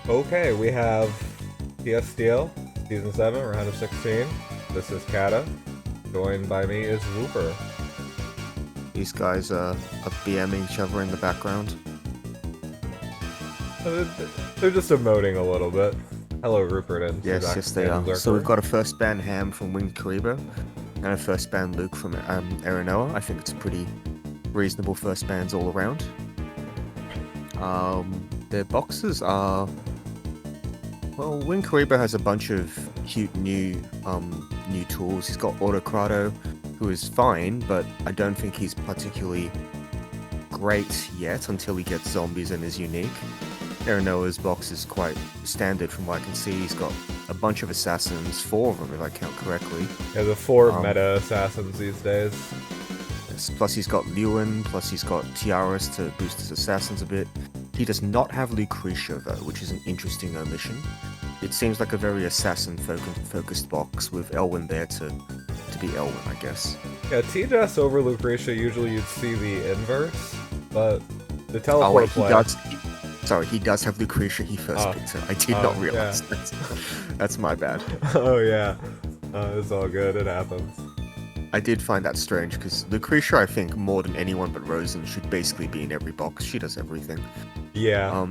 Okay, we have TSdL, Season 7, round of 16. This is Kata. Joined by me is Wooper. These guys are BMing each other in the background. They're just emoting a little bit. Hello, Rupert and Yes, Suzak yes they and are. So we've Zerker. got a first ban Ham from WingedKuriboh and a first ban Luke from Aerinoa. I think it's pretty reasonable first bans all around. Their boxes are... Well, WingedKuriboh has a bunch of cute new tools. He's got Autocrado, who is fine, but I don't think he's particularly great yet until he gets zombies and is unique. Aerinoa's box is quite standard from what I can see. He's got a bunch of assassins, 4 of them if I count correctly. Yeah, the 4 meta assassins these days. Plus he's got Lewin, plus he's got Tiaras to boost his assassins a bit. He does not have Lucretia though, which is an interesting omission. It seems like a very assassin-focused box with Elwyn there to be Elwyn, I guess. Yeah, TJS over Lucretia, usually you'd see the inverse, but the Oh teleport wait, play... Sorry, he does have Lucretia, he first picked her. I did not realize that. That's my bad. Oh yeah, it's all good, it happens. I did find that strange, because Lucretia, I think, more than anyone but Rosen, should basically be in every box. She does everything. Yeah.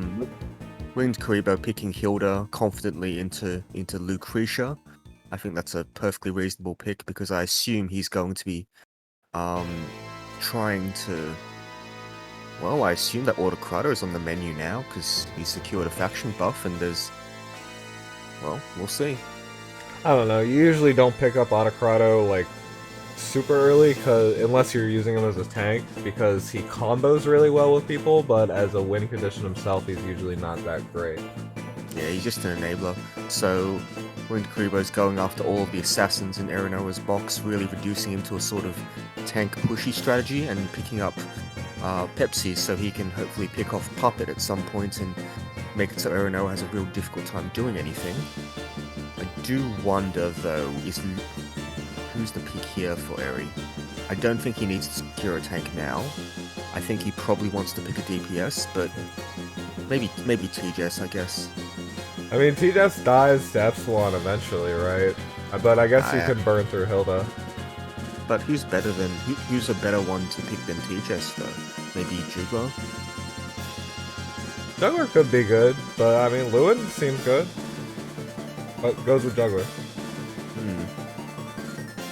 WingedKuriboh picking Hilda confidently into Lucretia. I think that's a perfectly reasonable pick, because I assume he's going to be trying to... Well, I assume that Autocrado is on the menu now, because he secured a faction buff, and there's... Well, we'll see. I don't know, you usually don't pick up Autocrado, like, super early, unless you're using him as a tank, because he combos really well with people, but as a win condition himself, he's usually not that great. Yeah, he's just an enabler. So, WingedKuriboh is going after all of the assassins in Aerinoa's box, really reducing him to a sort of tank pushy strategy, and picking up Pepsi so he can hopefully pick off Puppet at some point and make it so Aerinoa has a real difficult time doing anything. I do wonder, though, who's the pick here for Eri? I don't think he needs to secure a tank now. I think he probably wants to pick a DPS, but maybe TJS, I guess. I mean, TJS dies to Epsilon eventually, right? But I guess you can burn through Hilda. But who's a better one to pick than TJS, though? Maybe Juggler? Juggler could be good, but I mean, Lewin seems good. But goes with Juggler.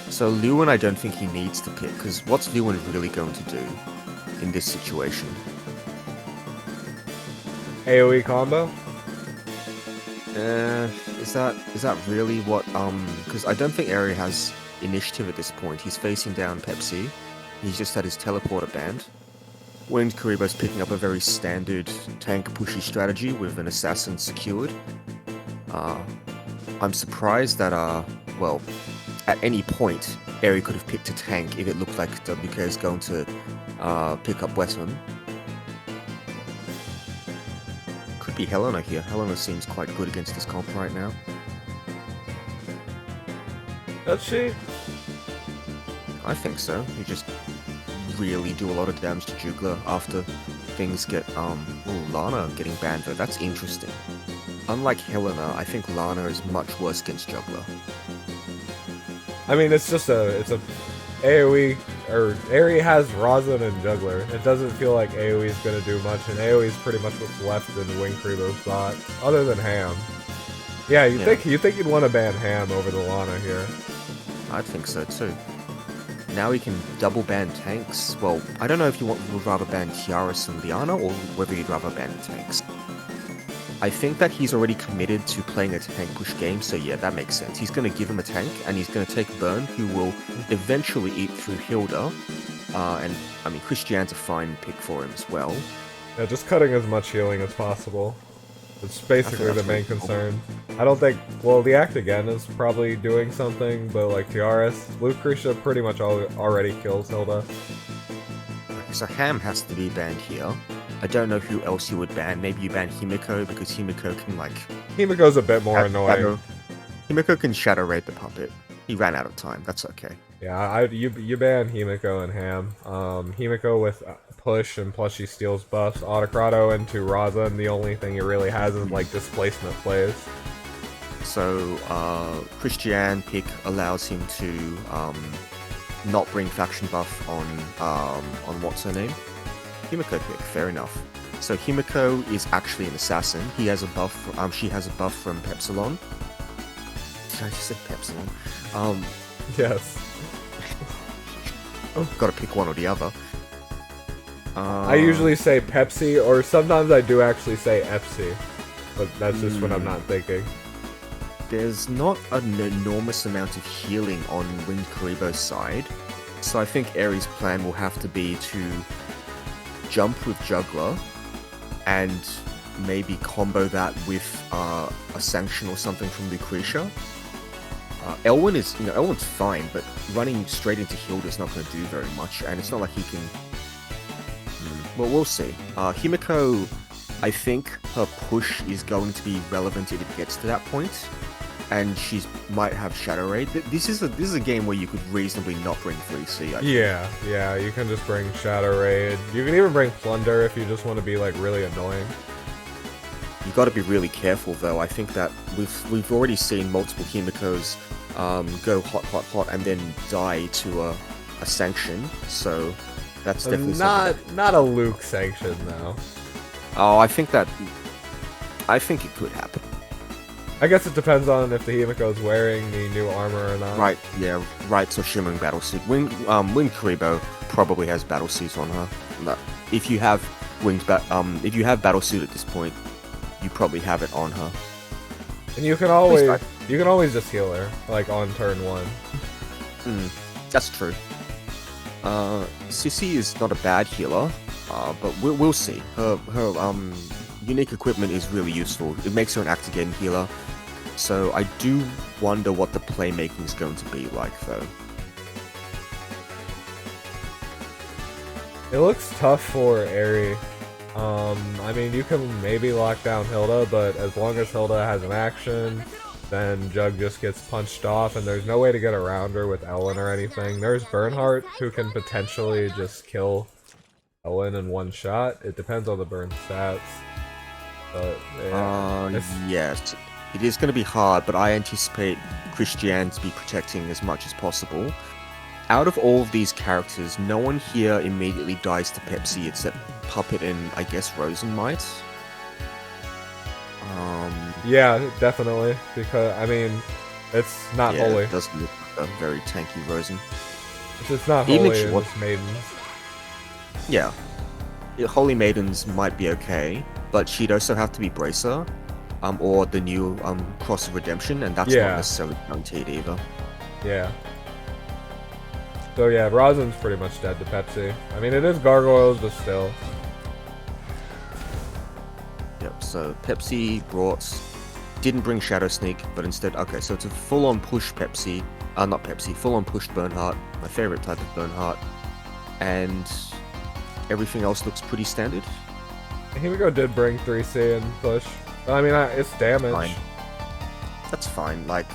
So Lewin, I don't think he needs to pick, because what's Lewin really going to do in this situation? AoE combo? Is that really what, because I don't think Eri has initiative at this point. He's facing down Pepsi. He's just had his teleporter banned. WingedKuriboh's picking up a very standard tank pushy strategy with an assassin secured. I'm surprised that, well, at any point, Eri could have picked a tank if it looked like WK is going to pick up weapon. Could be Helena here. Helena seems quite good against this comp right now. Does she? I think so. You just really do a lot of damage to Juggler after things get, Lana getting banned though. That's interesting. Unlike Helena, I think Lana is much worse against Juggler. I mean, it's a AoE, or Eri has Rosin and Juggler. It doesn't feel like AoE is going to do much, and AoE is pretty much what's left in WingedKuriboh's bot, other than Ham. Yeah, you think you'd want to ban Ham over the Lana here. I think so too. Now he can double ban tanks. Well, I don't know if you would rather ban Tiaras and Liana, or whether you'd rather ban the tanks. I think that he's already committed to playing a tank push game, so yeah, that makes sense. He's going to give him a tank, and he's going to take Burn, who will eventually eat through Hilda. And, I mean, Christian's a fine pick for him as well. Yeah, just cutting as much healing as possible. It's basically the main concern. I don't think... Well, the Act Again is probably doing something, but like Tiaras, Lucretia pretty much already kills Hilda. So Ham has to be banned here. I don't know who else you would ban. Maybe you ban Himiko, because Himiko can, like... Himiko's a bit more annoying. Himiko can Shadow Raid the puppet. He ran out of time. That's okay. Yeah, you ban Himiko and Ham. Himiko with push, and plus she steals buffs. Autocrado into Raza, and the only thing it really has is like displacement plays. So Christian pick allows him to not bring faction buff on what's her name? Himiko pick, fair enough. So Himiko is actually an assassin. He has a buff. She has a buff from Pepsilon. I just said Pepsilon. Yes. Gotta pick one or the other. I usually say Pepsi, or sometimes I do actually say Epsi, but that's just when I'm not thinking. There's not an enormous amount of healing on WingedKuriboh's side, so I think Aries' plan will have to be to jump with Juggler and maybe combo that with a Sanction or something from Lucretia. Elwyn is, Elwyn's fine, but running straight into Hilda's not going to do very much, and it's not like he can... Well, we'll see. Himiko, I think her push is going to be relevant if it gets to that point, and she might have Shadow Raid. This is a game where you could reasonably not bring 3C. Yeah, you can just bring Shadow Raid. You can even bring Plunder if you just want to be like really annoying. You got to be really careful though. I think that we've already seen multiple Himikos go hot, and then die to a Sanction. So that's definitely not a Luke Sanction though. Oh, I think it could happen. I guess it depends on if the Himiko's wearing the new armor or not. Right, yeah, right. So shimmering battlesuit. WingedKuriboh probably has battlesuits on her. No, if you have battlesuit at this point, you probably have it on her. And you can always just heal her, like on turn 1. That's true. Sissy is not a bad healer, but we'll see. Her unique equipment is really useful. It makes her an active-game healer. So I do wonder what the playmaking is going to be like, though. It looks tough for Aerie. I mean, you can maybe lock down Hilda, but as long as Hilda has an action, then Jug just gets punched off, and there's no way to get around her with Ellen or anything. There's Bernhardt, who can potentially just kill Ellen in one shot. It depends on the burn stats. But, yeah, yes. It is going to be hard, but I anticipate Christian to be protecting as much as possible. Out of all of these characters, no one here immediately dies to Pepsi except Puppet and, I guess, Rosen might. Yeah, definitely, because, I mean, it's not holy. It doesn't look like a very tanky Rosen. It's just not holy, it's just Maidens. Yeah. Holy Maidens might be okay, but she'd also have to be Bracer, or the new Cross of Redemption, and that's not necessarily guaranteed either. Yeah. So yeah, Rosin's pretty much dead to Pepsi. I mean, it is Gargoyles, but still. Yep, so Pepsi didn't bring Shadow Sneak, but instead, okay, so it's a full-on push Pepsi, not Pepsi, full-on pushed Bernhardt, my favorite type of Bernhardt, and everything else looks pretty standard. Himiko did bring 3C and push. I mean, it's damage. Fine. That's fine, like,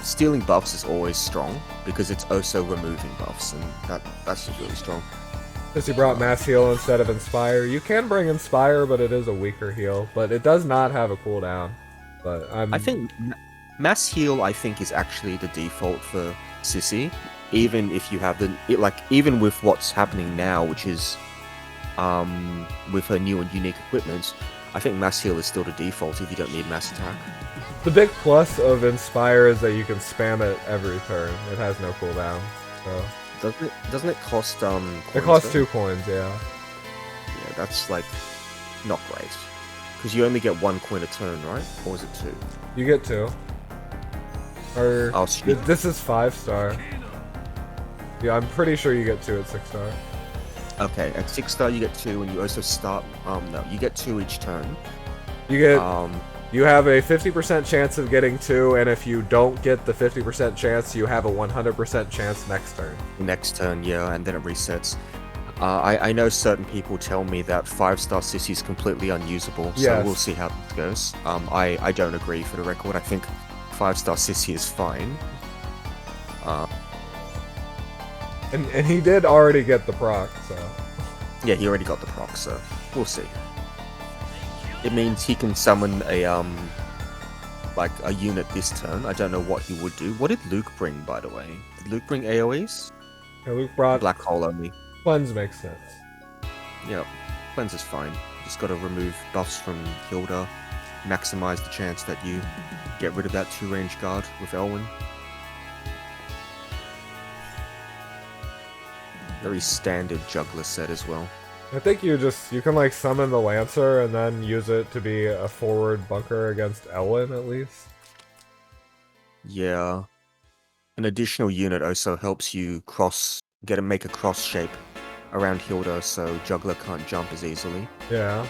stealing buffs is always strong, because it's also removing buffs, and that's just really strong. Since you brought Mass Heal instead of Inspire, you can bring Inspire, but it is a weaker heal. But it does not have a cooldown. But I think Mass Heal, I think, is actually the default for Sissy, even if you have even with what's happening now, which is with her new and unique equipment, I think Mass Heal is still the default if you don't need Mass Attack. The big plus of Inspire is that you can spam it every turn. It has no cooldown. So. Doesn't it cost coins? It costs 2 coins, yeah. Yeah, that's like not great. Because you only get 1 coin a turn, right? Or is it 2? You get 2. Or this is 5-star. Yeah, I'm pretty sure you get 2 at 6-star. Okay, at 6-star you get 2, and you also start no, you get 2 each turn. You get you have a 50% chance of getting 2, and if you don't get the 50% chance, you have a 100% chance next turn. Next turn, yeah, and then it resets. I know certain people tell me that 5-star Sissy is completely unusable, so we'll see how this goes. I don't agree, for the record. I think 5-star Sissy is fine. And he did already get the proc, so... Yeah, he already got the proc, so we'll see. It means he can summon a, like, a unit this turn. I don't know what he would do. What did Luke bring, by the way? Did Luke bring AoEs? Yeah, Luke brought... Black Hole only. Cleanse makes sense. Yep, Cleanse is fine. Just gotta remove buffs from Hilda, maximize the chance that you get rid of that 2-range guard with Elwyn. Very standard juggler set as well. I think you can like summon the Lancer and then use it to be a forward bunker against Elwyn at least. Yeah. An additional unit also helps you make a cross shape around Hilda so Juggler can't jump as easily. Yeah.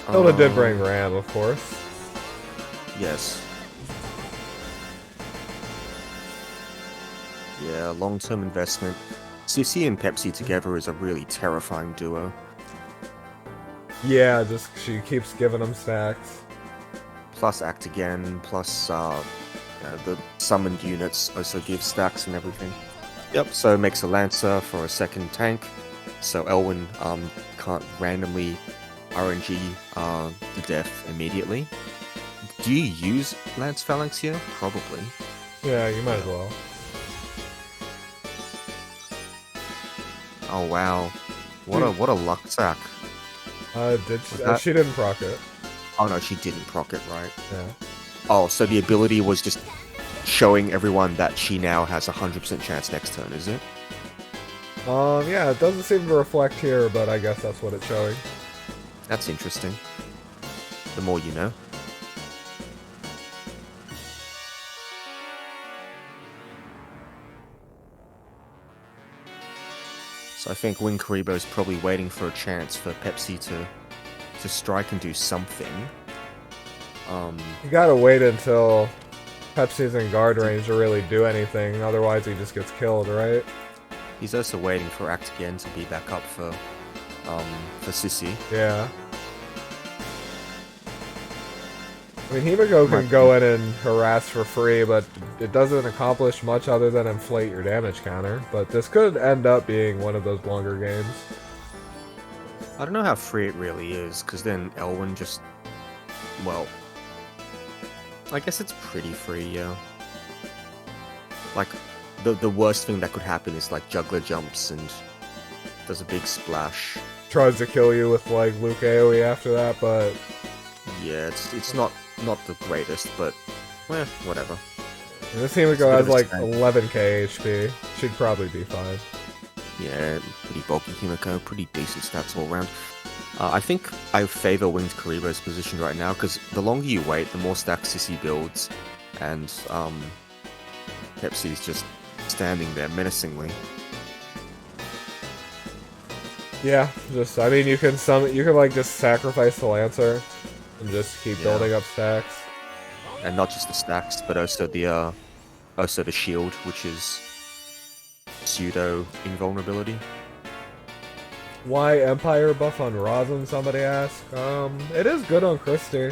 Hilda did bring Ram, of course. Yes. Yeah, long-term investment. Sissy and Pepsi together is a really terrifying duo. Yeah, just she keeps giving them stacks. Plus act again, plus the summoned units also give stacks and everything. Yep, so it makes a Lancer for a second tank, so Elwyn can't randomly RNG to death immediatally. Do you use Lance Phalanx here? Probably. Yeah, you might as well. Oh wow, what a luck sack. She didn't proc it. Oh no, she didn't proc it, right? Yeah. Oh, so the ability was just showing everyone that she now has a 100% chance next turn, is it? Yeah, it doesn't seem to reflect here, but I guess that's what it's showing. That's interesting. The more you know. So I think WingedKuriboh is probably waiting for a chance for Pepsi to strike and do something. You gotta wait until Pepsi's in guard range to really do anything, otherwise he just gets killed, right? He's also waiting for Act again to be back up for Sissy. Yeah. I mean, Himiko can go in and harass for free, but it doesn't accomplish much other than inflate your damage counter. But this could end up being one of those longer games. I don't know how free it really is, because then Elwyn just... Well... I guess it's pretty free, yeah. Like, the worst thing that could happen is, like, Juggler jumps and does a big splash. Tries to kill you with, like, Luke AoE after that, but... Yeah, it's not the greatest, but, well, whatever. And this Himiko has, like, 11k HP. She'd probably be fine. Yeah, pretty bulky Himiko, pretty decent stats all around. I think I favor WingedKuriboh's position right now, because the longer you wait, the more stacks Sissy builds, and Pepsi's just standing there menacingly. Yeah, I mean, you can like just sacrifice the Lancer and just keep building up stacks. And not just the stacks, but also the shield, which is pseudo invulnerability. Why Empire buff on Rosin, somebody asked? It is good on Christie.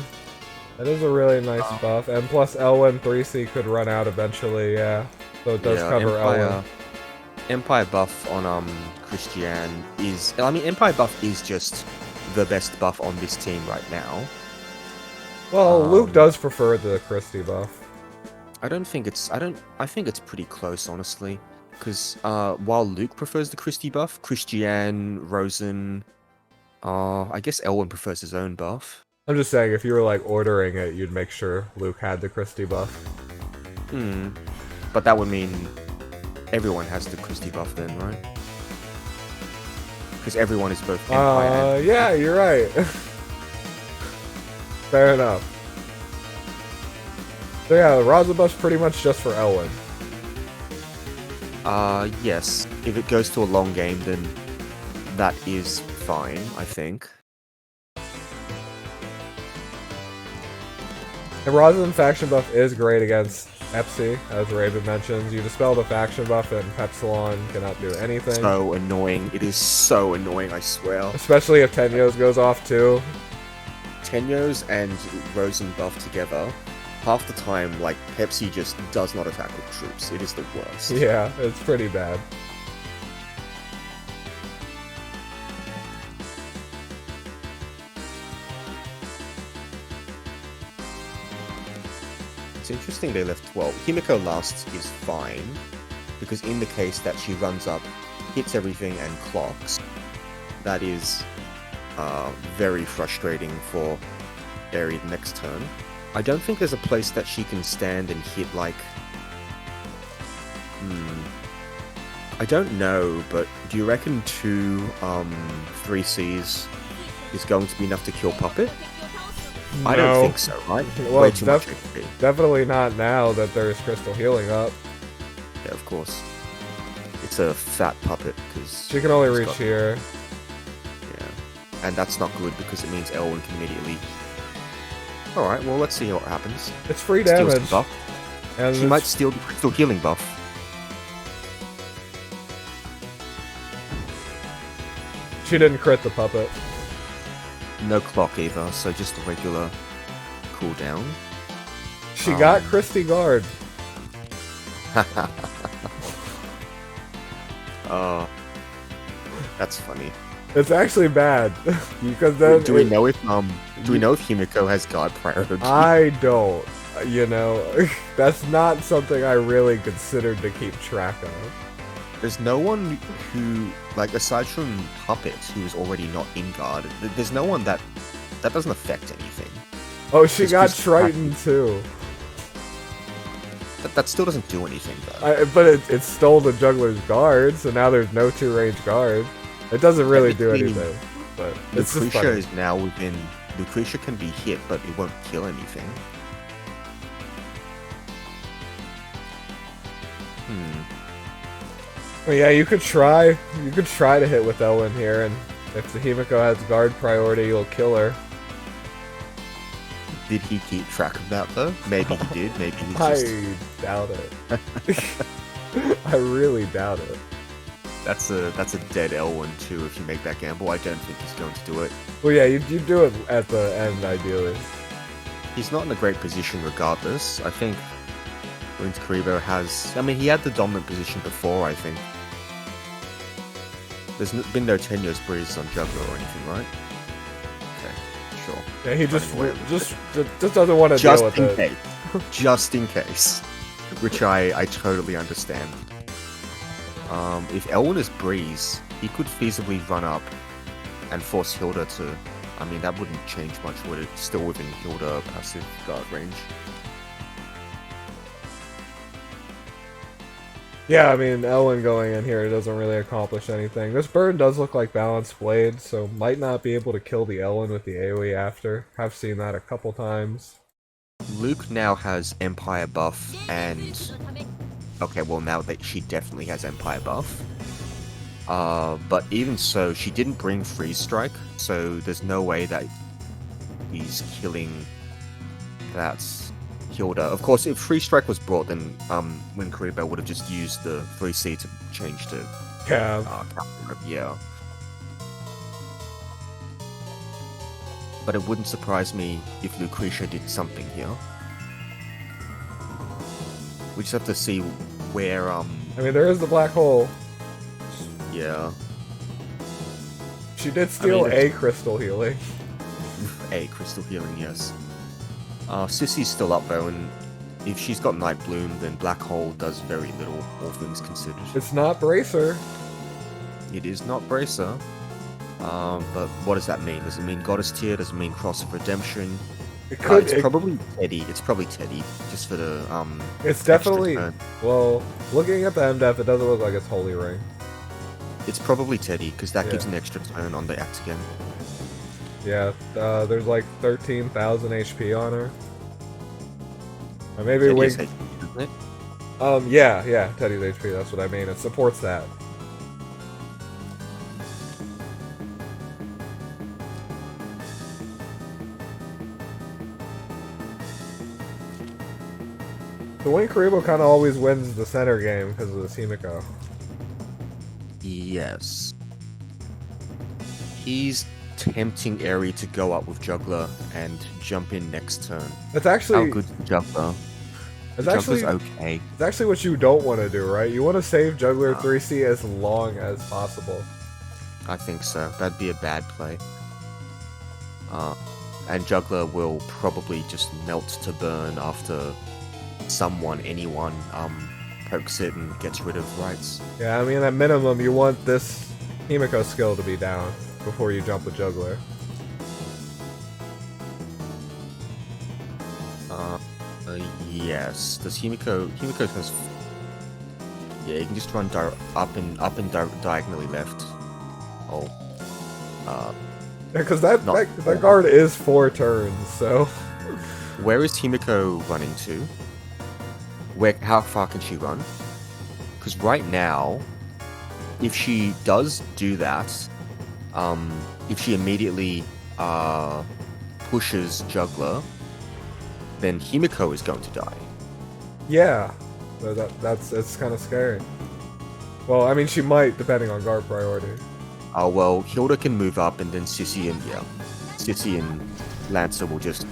That is a really nice buff. And plus Elwyn 3C could run out eventually, yeah. So it does cover Elwyn. Empire buff on Christian is... I mean, Empire buff is just the best buff on this team right now. Well, Luke does prefer the Christie buff. I think it's pretty close, honestly. Because while Luke prefers the Christie buff, Christian, Rosen, I guess Elwyn prefers his own buff. I'm just saying, if you were like ordering it, you'd make sure Luke had the Christie buff. But that would mean everyone has the Christie buff then, right? Because everyone is both Empire and... Yeah, you're right. Fair enough. So yeah, the Raza buff's pretty much just for Elwyn. Yes. If it goes to a long game, then that is fine, I think. The Rosin faction buff is great against Epsi, as Raven mentions. You dispel the faction buff and Pepsilon cannot do anything. So annoying. It is so annoying, I swear. Especially if Tenyos goes off too. Tenyos and Rosin buff together, half the time, like, Pepsi just does not attack with troops. It is the worst. Yeah, it's pretty bad. It's interesting they left 12. Himiko last is fine, because in the case that she runs up, hits everything, and clocks, that is very frustrating for Aerie the next turn. I don't think there's a place that she can stand and hit, like... I don't know, but do you reckon 2 3Cs is going to be enough to kill Puppet? No. I don't think so, right? Well, Way too much HP. Definitely not now that there's Crystal Healing up. Yeah, of course. It's a fat Puppet, because... She can only reach here. Yeah. And that's not good, because it means Elwyn can immediately... Alright, well, let's see what happens. It's free Steals damage. the buff. And She might steal the Crystal Healing buff. She didn't crit the Puppet. No clock either, so just a regular cooldown. She got Christy Guard. Oh, that's funny. It's actually bad because then Do we know if Himiko has guard priority? I don't. You know, that's not something I really considered to keep track of. There's no one who, like, aside from Puppet, who is already not in guard, there's no one that doesn't affect anything. Oh, she got Triton too. That still doesn't do anything, though. But it stole the juggler's guard, so now there's no 2-range guard. It doesn't really do anything. But it's just Lucretia funny. is now within... Lucretia can be hit, but it won't kill anything. Well, yeah, you could try to hit with Elwyn here, and if the Himiko has guard priority, you'll kill her. Did he keep track of that, though? Maybe he did, maybe he just... I doubt it. I really doubt it. That's a dead Elwyn, too, if you make that gamble. I don't think he's going to do it. Well, yeah, you do it at the end, ideally. He's not in a great position regardless. I think WingedKuriboh has... I mean, he had the dominant position before, I think. There's been no tenuous breeze on Juggler or anything, right? Okay, sure. Yeah, he just doesn't want to deal with it. Just in case. Which I totally understand. If Elwyn is breeze, he could feasibly run up and force Hilda to... I mean, that wouldn't change much, would it? Still within Hilda passive guard range. Yeah, I mean, Elwyn going in here doesn't really accomplish anything. This burn does look like Balanced Blade, so might not be able to kill the Elwyn with the AoE after. I've seen that a couple times. Luke now has Empire buff, and... Okay, well now that she definitely has Empire buff. But even so, she didn't bring Freeze Strike, so there's no way that he's killing that Hilda. Of course, if Freeze Strike was brought, then WingedKuriboh would have just used the 3C to change to Cav. Yeah. But it wouldn't surprise me if Lucretia did something here. We just have to see where, I mean, there is the black hole. Yeah. She did steal a crystal healing. A crystal healing, yes. Sissy's still up though, and if she's got Night Bloom, then Black Hole does very little, all things considered. It's not Bracer. It is not Bracer. But what does that mean? Does it mean Goddess Tier? Does it mean Cross of Redemption? It could. It's probably Teddy. It's probably Teddy, just for the It's definitely. turn. Well, looking at the MDef, it doesn't look like it's Holy Ring. It's probably Teddy, because that gives an extra turn on the Actigan. Yeah, there's like 13,000 HP on her. Or maybe Teddy's Wing. HP, isn't it? Yeah, Teddy's HP. That's what I mean. It supports that. The WingedKuriboh kind of always wins the center game because of the Himiko. Yes. He's tempting Aerie to go up with Juggler and jump in next turn. It's actually How good's the Juggler? Juggler's okay. It's actually what you don't want to do, right? You want to save Juggler 3C as long as possible. I think so. That'd be a bad play. And Juggler will probably just melt to burn after someone, anyone, pokes it and gets rid of rights. Yeah, I mean, at minimum, you want this Himiko skill to be down before you jump with Juggler. Yes. Does Himiko has... Yeah, you can just run up and diagonally left. Oh. Yeah, because that guard is 4 turns, so... Where is Himiko running to? How far can she run? Because right now, if she does do that, if she immediately pushes Juggler, then Himiko is going to die. Yeah, so it's kind of scary. Well, I mean, she might, depending on guard priority. Oh well, Hilda can move up, and then Sissy and Lancer will just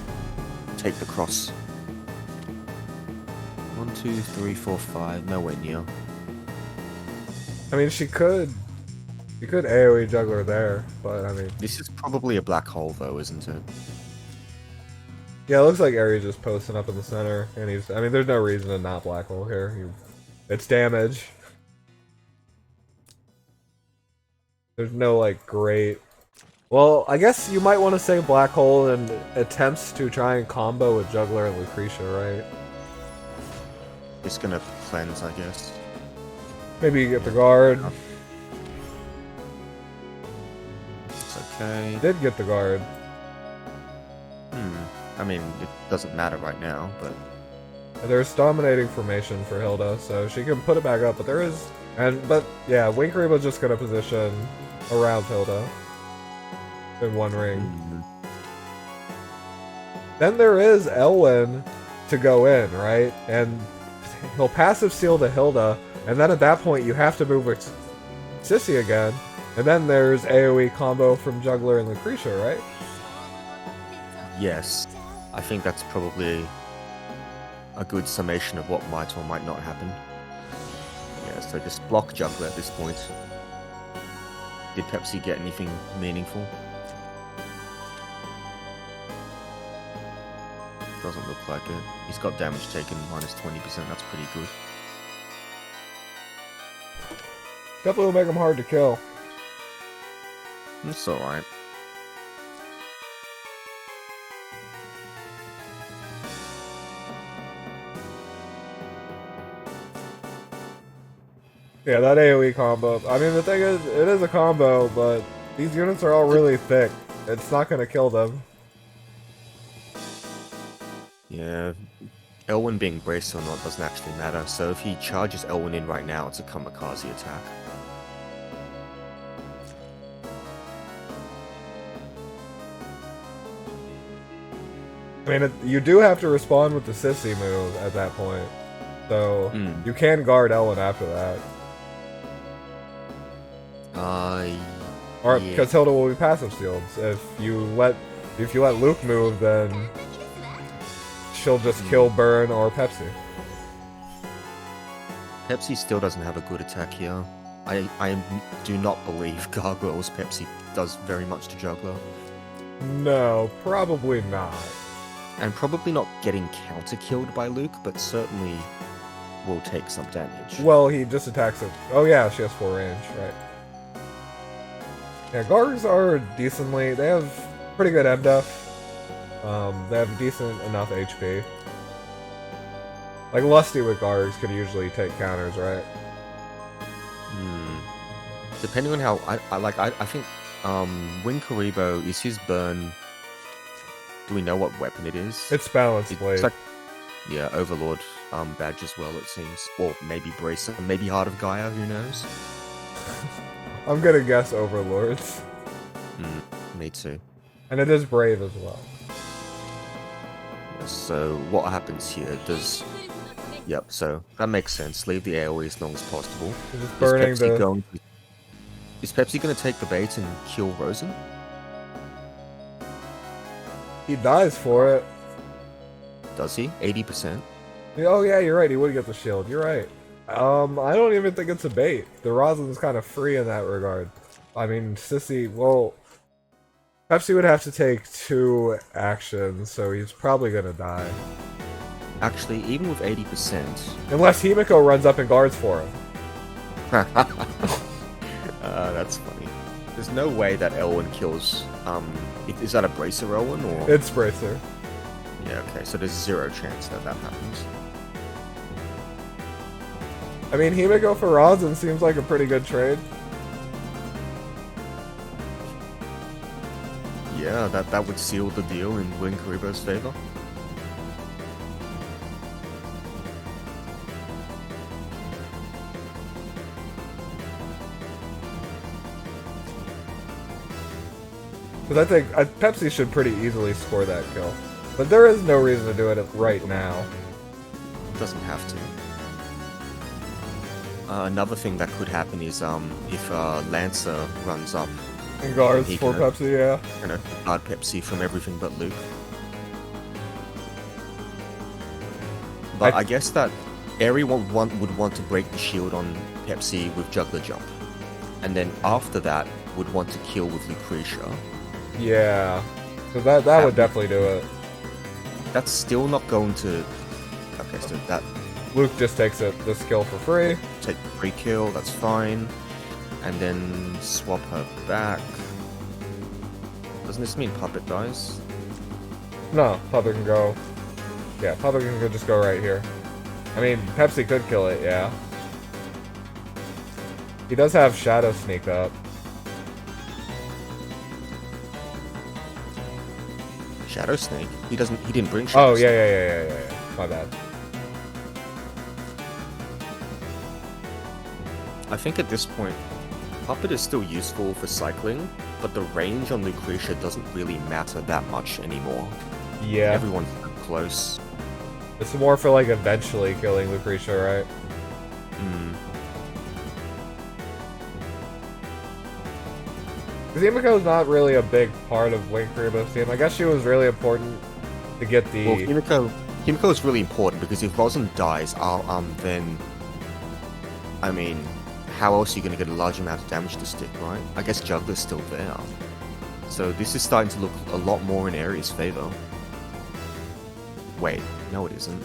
take the cross. 1, 2, 3, 4, 5. Nowhere near. I mean, she could AoE Juggler there, but I mean... This is probably a black hole, though, isn't it? Yeah, it looks like Ares just posting up in the center, and he's... I mean, there's no reason to not black hole here. It's damage. There's no, like, great... Well, I guess you might want to say black hole and attempts to try and combo with Juggler and Lucretia, right? It's gonna cleanse, I guess. Maybe you get the guard. It's okay. You did get the guard. I mean, it doesn't matter right now, but... There's dominating formation for Hilda, so she can put it back up, but there is... But, yeah, WingedKuriboh's just gonna position around Hilda. In one ring. Then there is Elwyn to go in, right? And he'll passive seal to Hilda, and then at that point you have to move with Sissy again. And then there's AoE combo from Juggler and Lucretia, right? Yes. I think that's probably a good summation of what might or might not happen. Yeah, so just block Juggler at this point. Did Pepsi get anything meaningful? Doesn't look like it. He's got damage taken minus 20%, that's pretty good. Definitely will make him hard to kill. It's alright. Yeah, that AoE combo. I mean, the thing is, it is a combo, but these units are all really thick. It's not going to kill them. Yeah, Elwyn being braced or not doesn't actually matter, so if he charges Elwyn in right now, it's a kamikaze attack. I mean, you do have to respond with the Sissy move at that point, so you can guard Elwyn after that. Or because Hilda will be passive sealed. If you let Luke move, then she'll just kill Burn or Pepsi. Pepsi still doesn't have a good attack here. I do not believe Gargoyle's Pepsi does very much to Juggler. No, probably not. And probably not getting counter-killed by Luke, but certainly will take some damage. Well, he just attacks it. Oh yeah, she has 4 range, right. Yeah, Gargs are decently... They have pretty good MDef. They have decent enough HP. Like, Lusty with Gargs could usually take counters, right? Depending on how... I think WingedKuriboh, is his burn... Do we know what weapon it is? It's Balanced Blade. It's like, yeah, Overlord badge as well, it seems. Or maybe Bracer, maybe Heart of Gaia, who knows? I'm gonna guess Overlords. Me too. And it is Brave as well. So, what happens here? Yep, so that makes sense. Leave the AoE as long as possible. Just burning Is Pepsi going to take the bait and kill Rosen? He dies for it. Does he? 80%? Oh yeah, you're right. He would get the shield. You're right. I don't even think it's a bait. The Rosin's kind of free in that regard. I mean, Sissy, well... Pepsi would have to take 2 actions, so he's probably gonna die. Actually, even with 80%... Unless Himiko runs up and guards for him. That's funny. There's no way that Elwyn kills... is that a Bracer Elwyn, or...? It's Bracer. Yeah, okay, so there's 0 chance that happens. I mean, Himiko for Rosin seems like a pretty good trade. Yeah, that would seal the deal in WingedKuriboh's favor. Because I think Pepsi should pretty easily score that kill. But there is no reason to do it right now. Doesn't have to. Another thing that could happen is if Lancer runs up And guards he for can, Pepsi, yeah. And guard Pepsi from everything but Luke. But I guess that everyone would want to break the shield on Pepsi with Juggler Jump. And then after that, would want to kill with Lucretia. Yeah. So that would definitely do it. That's still not going to... Okay, so that... Luke just takes this kill for free. Take the free kill, that's fine. And then swap her back. Doesn't this mean Puppet dies? No, Puppet can go... Yeah, Puppet can just go right here. I mean, Pepsi could kill it, yeah. He does have Shadow Sneak up. Shadow Snake? He didn't bring Shadow Oh, Snake. yeah. My bad. I think at this point, Puppet is still useful for cycling, but the range on Lucretia doesn't really matter that much anymore. Yeah. Everyone's so close. It's more for, like, eventually killing Lucretia, right? Hmm. Because Himiko's not really a big part of WingedKuriboh's team. I guess she was really important to get the... Well, Himiko is really important because if Rosin dies, then... I mean, how else are you going to get a large amount of damage to stick, right? I guess Juggler's still there. So this is starting to look a lot more in Ares' favor. Wait, no it isn't.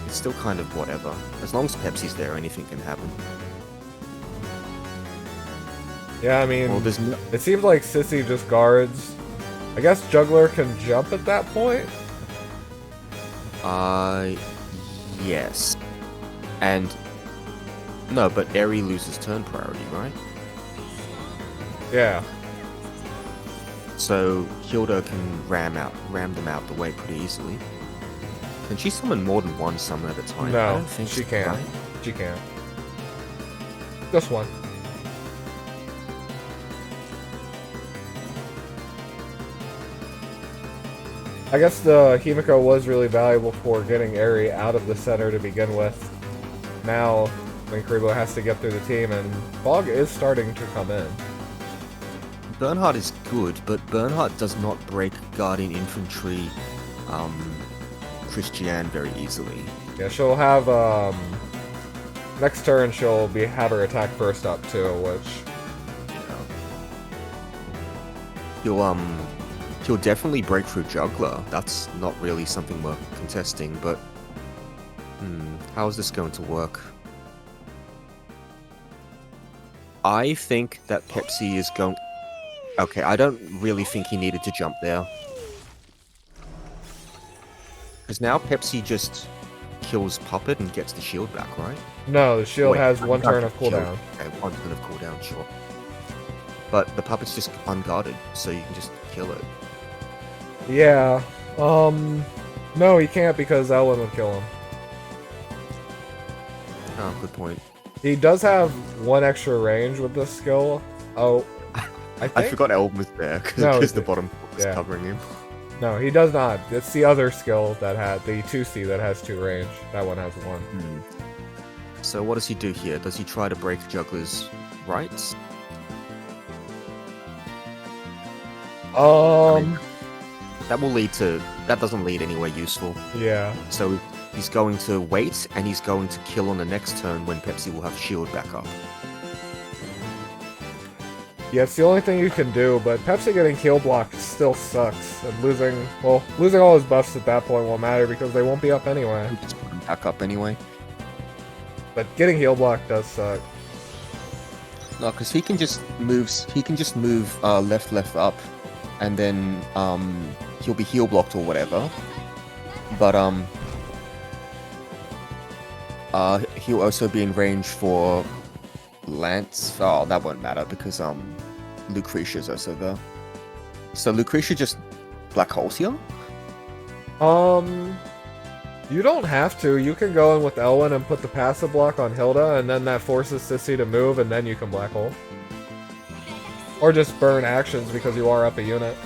It's still kind of whatever. As long as Pepsi's there, anything can happen. Yeah, I mean, Well, there's no... it seems like Sissy just guards. I guess Juggler can jump at that point? Yes. And... No, but Eri loses turn priority, right? Yeah. So Hilda can ram them out the way pretty easily. Can she summon more than one summon at a time? I No, don't think she so, can't. right? She can't. Just one. I guess the Himiko was really valuable for getting Eri out of the center to begin with. Now, WingedKuriboh has to get through the team, and Fog is starting to come in. Bernhardt is good, but Bernhardt does not break Guardian Infantry Christiane very easily. Yeah, she'll have, next turn she'll have her attack first up too, which... Yeah. He'll definitely break through Juggler. That's not really something we're contesting, but... how is this going to work? I think that Pepsi is going... Okay, I don't really think he needed to jump there. Because now Pepsi just kills Puppet and gets the shield back, right? No, the shield Wait, has one turn of shield. cooldown. Okay, one turn of cooldown, sure. But the Puppet's just unguarded, so you can just kill it. Yeah, no, he can't because Ellen would kill him. Oh, good point. He does have one extra range with this skill. Oh, I think? I forgot Elm was there because the bottom was covering him. No, he does not. It's the other skill that had the 2C that has 2 range. That one has 1. So what does he do here? Does he try to break Juggler's rights? I mean, that doesn't lead anywhere useful. Yeah. So he's going to wait, and he's going to kill on the next turn when Pepsi will have shield back up. Yeah, it's the only thing you can do, but Pepsi getting heal block still sucks. And losing, well, losing all his buffs at that point won't matter because they won't be up anyway. Just put him back up anyway. But getting heal block does suck. No, because he can just move. He can just move left, left, up, and then he'll be heal blocked or whatever. But he'll also be in range for Lance. Oh, that won't matter because Lucretia's also there. So Lucretia just black holes here. You don't have to. You can go in with Elwyn and put the passive block on Hilda, and then that forces Sissy to move, and then you can black hole. Or just burn actions because you are up a unit.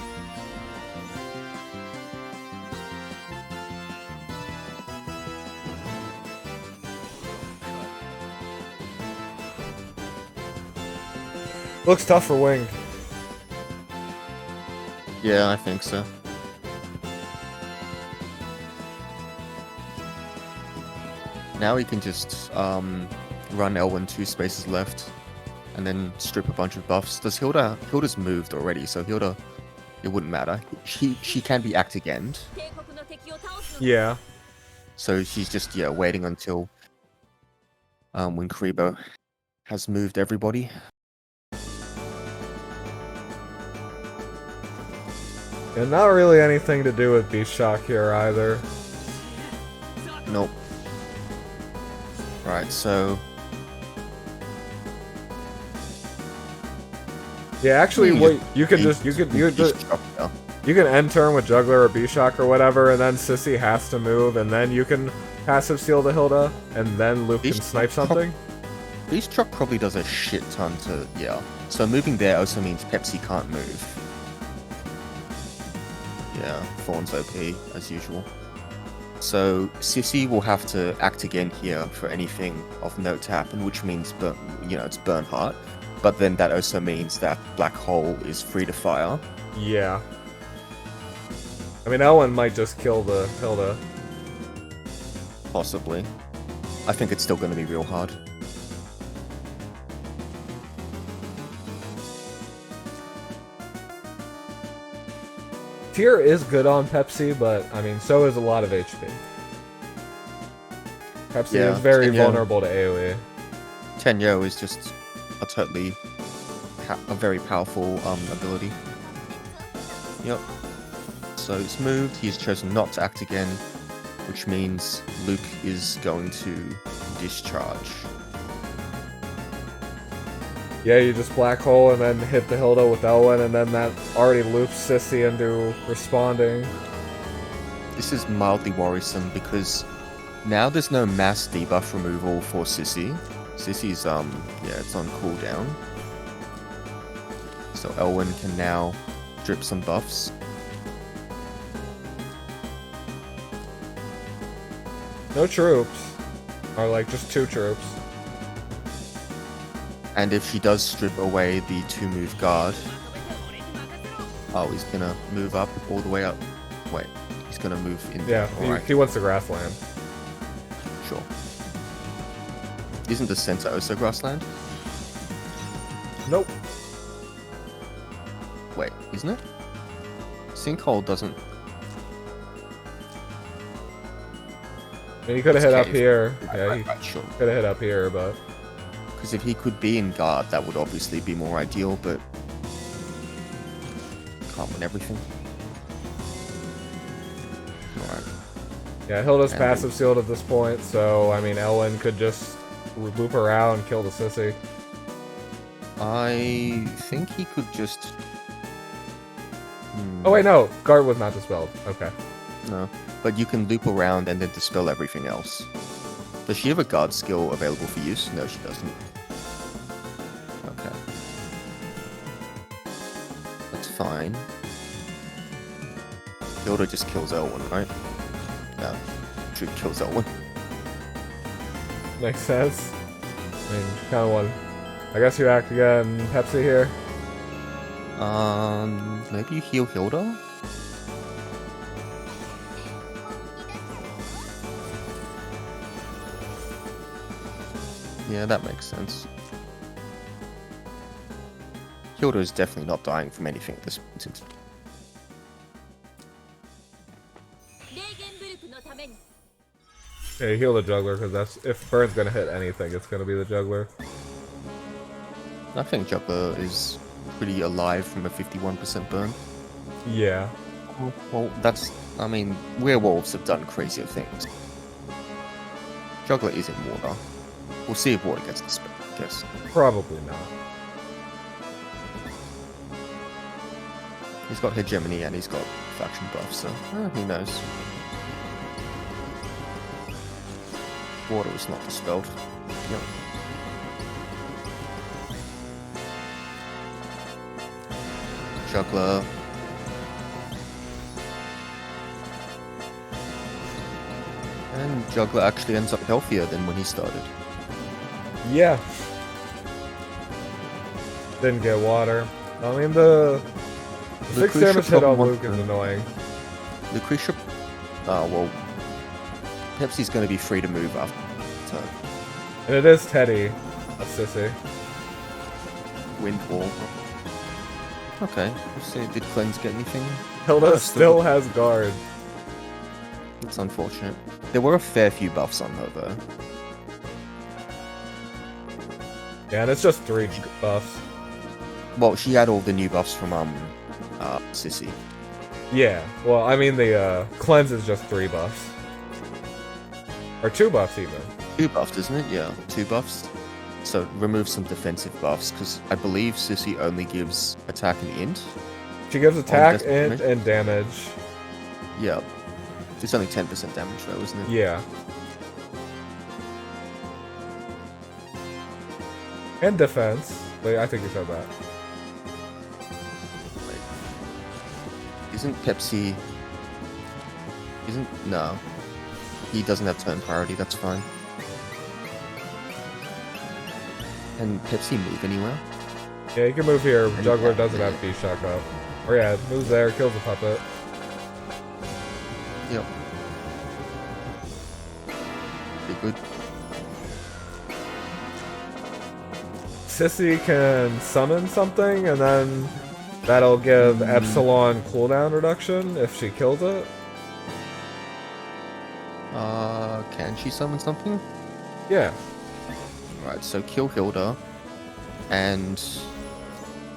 Looks tough for Winged. Yeah, I think so. Now he can just run Elwyn 2 spaces left, and then strip a bunch of buffs. Does Hilda's moved already, so Hilda, it wouldn't matter. She can be act again. Yeah. So she's just waiting until WingedKuriboh has moved everybody. And not really anything to do with Beast Shock here either. Nope. Right, so yeah, actually, wait. You can end turn with Juggler or Beast Shock or whatever, and then Sissy has to move, and then you can passive seal the Hilda, and then Luke can snipe something. Beast Truck probably does a shit ton to So moving there also means Pepsi can't move. Yeah, Fawn's OP as usual. So Sissy will have to act again here for anything of note to happen, which means, it's Bernhardt. But then that also means that Black Hole is free to fire. Yeah. I mean, Elwyn might just kill the Hilda. Possibly. I think it's still going to be real hard. Tyr is good on Pepsi, but, I mean, so is a lot of HP. Pepsi is very vulnerable to AoE. Tenyo is just a very powerful ability. Yep. So it's moved, he's chosen not to act again, which means Luke is going to discharge. Yeah, you just black hole and then hit the Hilda with Elwyn, and then that already loops Sissy into responding. This is mildly worrisome because now there's no mass debuff removal for Sissy. Sissy's, it's on cooldown. So Elwyn can now drip some buffs. No troops. Or like just 2 troops. And if she does strip away the 2-move guard... Oh, he's gonna move up all the way up. Wait, he's gonna move in. Yeah, he wants the grassland. Sure. Isn't the center also grassland? Nope. Wait, isn't it? Sinkhole doesn't... I mean, he could have hit up here. Right, sure. Could have hit up here, but... Because if he could be in guard, that would obviously be more ideal, but... Can't win everything. Alright. Yeah, Hilda's passive sealed at this point, so, I mean, Elwyn could just loop around and kill the Sissy. I think he could just... Oh wait, no! Guard was not dispelled. Okay. No. But you can loop around and then dispel everything else. Does she have a guard skill available for use? No, she doesn't. Okay. That's fine. Hilda just kills Elwyn, right? No. She kills Elwyn. Makes sense. I mean, kind of one. I guess you act again, Pepsi here. Maybe you heal Hilda? Yeah, that makes sense. Hilda is definitely not dying from anything at this point. Yeah, heal the juggler, because that's if Burn's gonna hit anything, it's gonna be the juggler. I think Juggler is pretty alive from a 51% burn. Yeah. Well, that's... I mean, werewolves have done crazier things. Juggler is in water. We'll see if water gets the spell, I guess. Probably not. He's got hegemony and he's got faction buff, so who knows. Water is not dispelled. Yep. Juggler. And Juggler actually ends up healthier than when he started. Yeah. Didn't get water. I mean, the 6 damage hit on Luke is annoying. Lucretia... Oh, well... Pepsi's going to be free to move after turn. And it is Teddy, a sissy. Wind wall. Okay, let's see. Did Cleanse get anything? Hilda still has guard. It's unfortunate. There were a fair few buffs on her, though. Yeah, and it's just 3 buffs. Well, she had all the new buffs from, Sissy. Yeah, well, I mean, the, cleanse is just 3 buffs. Or 2 buffs, even. 2 buffs, isn't it? Yeah, 2 buffs. So, remove some defensive buffs, because I believe Sissy only gives attack and int. She gives attack, int, and damage. Yeah. It's only 10% damage, though, isn't it? Yeah. And defense. Wait, I think you said that. Wait. Isn't Pepsi... No. He doesn't have turn priority, that's fine. Can Pepsi move anywhere? Yeah, you can move here. Juggler doesn't have B-Shock up. Or yeah, moves there, kills the puppet. Yep. Be good. Sissy can summon something, and then that'll give Epsilon cooldown reduction if she kills it. Can she summon something? Yeah. Right, so kill Hilda, and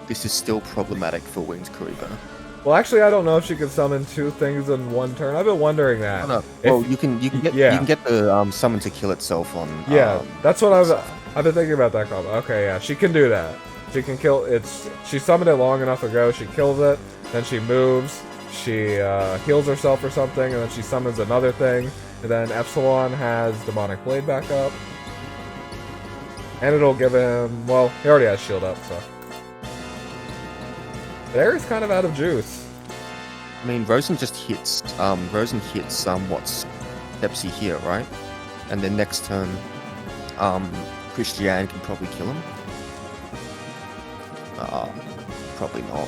this is still problematic for WingedKuriboh. Well, actually, I don't know if she can summon 2 things in 1 turn. I've been wondering that. Oh, no. Well, you can get the summon to kill itself on. Yeah, that's what I've been thinking about that combo. Okay, yeah, she can do that. She can kill it's. She summoned it long enough ago. She kills it, then she moves. She heals herself or something, and then she summons another thing. And then Epsilon has Demonic Blade back up. And it'll give him... Well, he already has shield up, so... There is kind of out of juice. I mean, Rosen just hits... Rosen hits, what's... Pepsi here, right? And then next turn... Christiane can probably kill him. Probably not.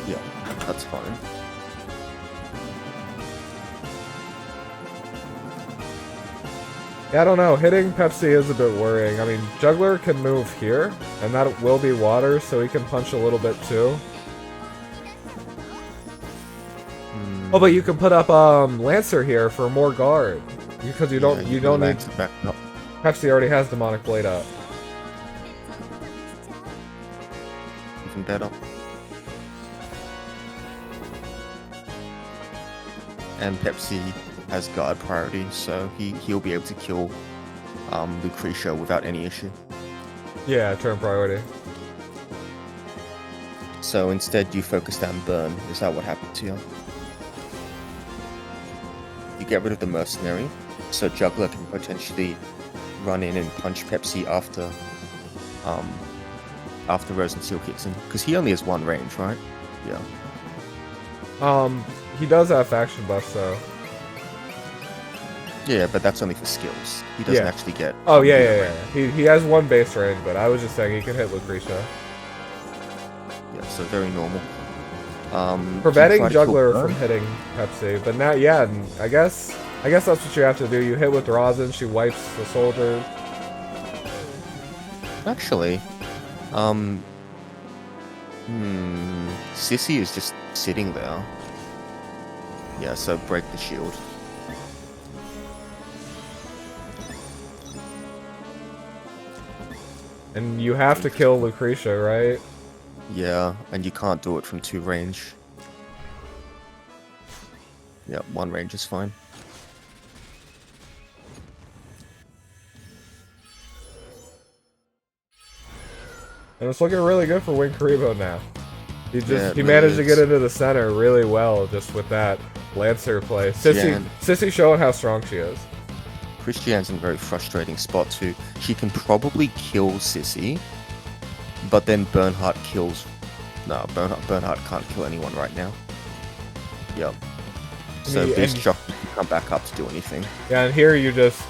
Yeah, that's fine. Yeah, I don't know. Hitting Pepsi is a bit worrying. I mean, Juggler can move here, and that will be water, so he can punch a little bit too. Oh, but you can put up Lancer here for more guard, because you don't need. Back up. Pepsi already has Demonic Blade up. Even better. And Pepsi has guard priority, so he'll be able to kill Lucretia without any issue. Yeah, turn priority. So instead you focus down burn. Is that what happened to you? You get rid of the mercenary, so Juggler can potentially run in and punch Pepsi after Rosen Seal kicks in, because he only has 1 range, right? Yeah. He does have faction buffs, though. Yeah, but that's only for skills. He doesn't actually get... Oh, yeah. He has 1 base range, but I was just saying he can hit Lucretia. Yeah, so very normal. Preventing Juggler from hitting Pepsi, but now, yeah, I guess that's what you have to do. You hit with Rosin, she wipes the soldier. Actually, Sissy is just sitting there. Yeah, so break the shield. And you have to kill Lucretia, right? Yeah, and you can't do it from 2 range. Yeah, 1 range is fine. And it's looking really good for WingedKuriboh now. He Yeah, managed to is. get into the center really well just with that Lancer play. Sissy showing how strong she is. Christiane's in a very frustrating spot too. She can probably kill Sissy, but then Bernhardt kills... No, Bernhardt can't kill anyone right now. Yep. So Beast Shock can come back up to do anything. Yeah, and here you just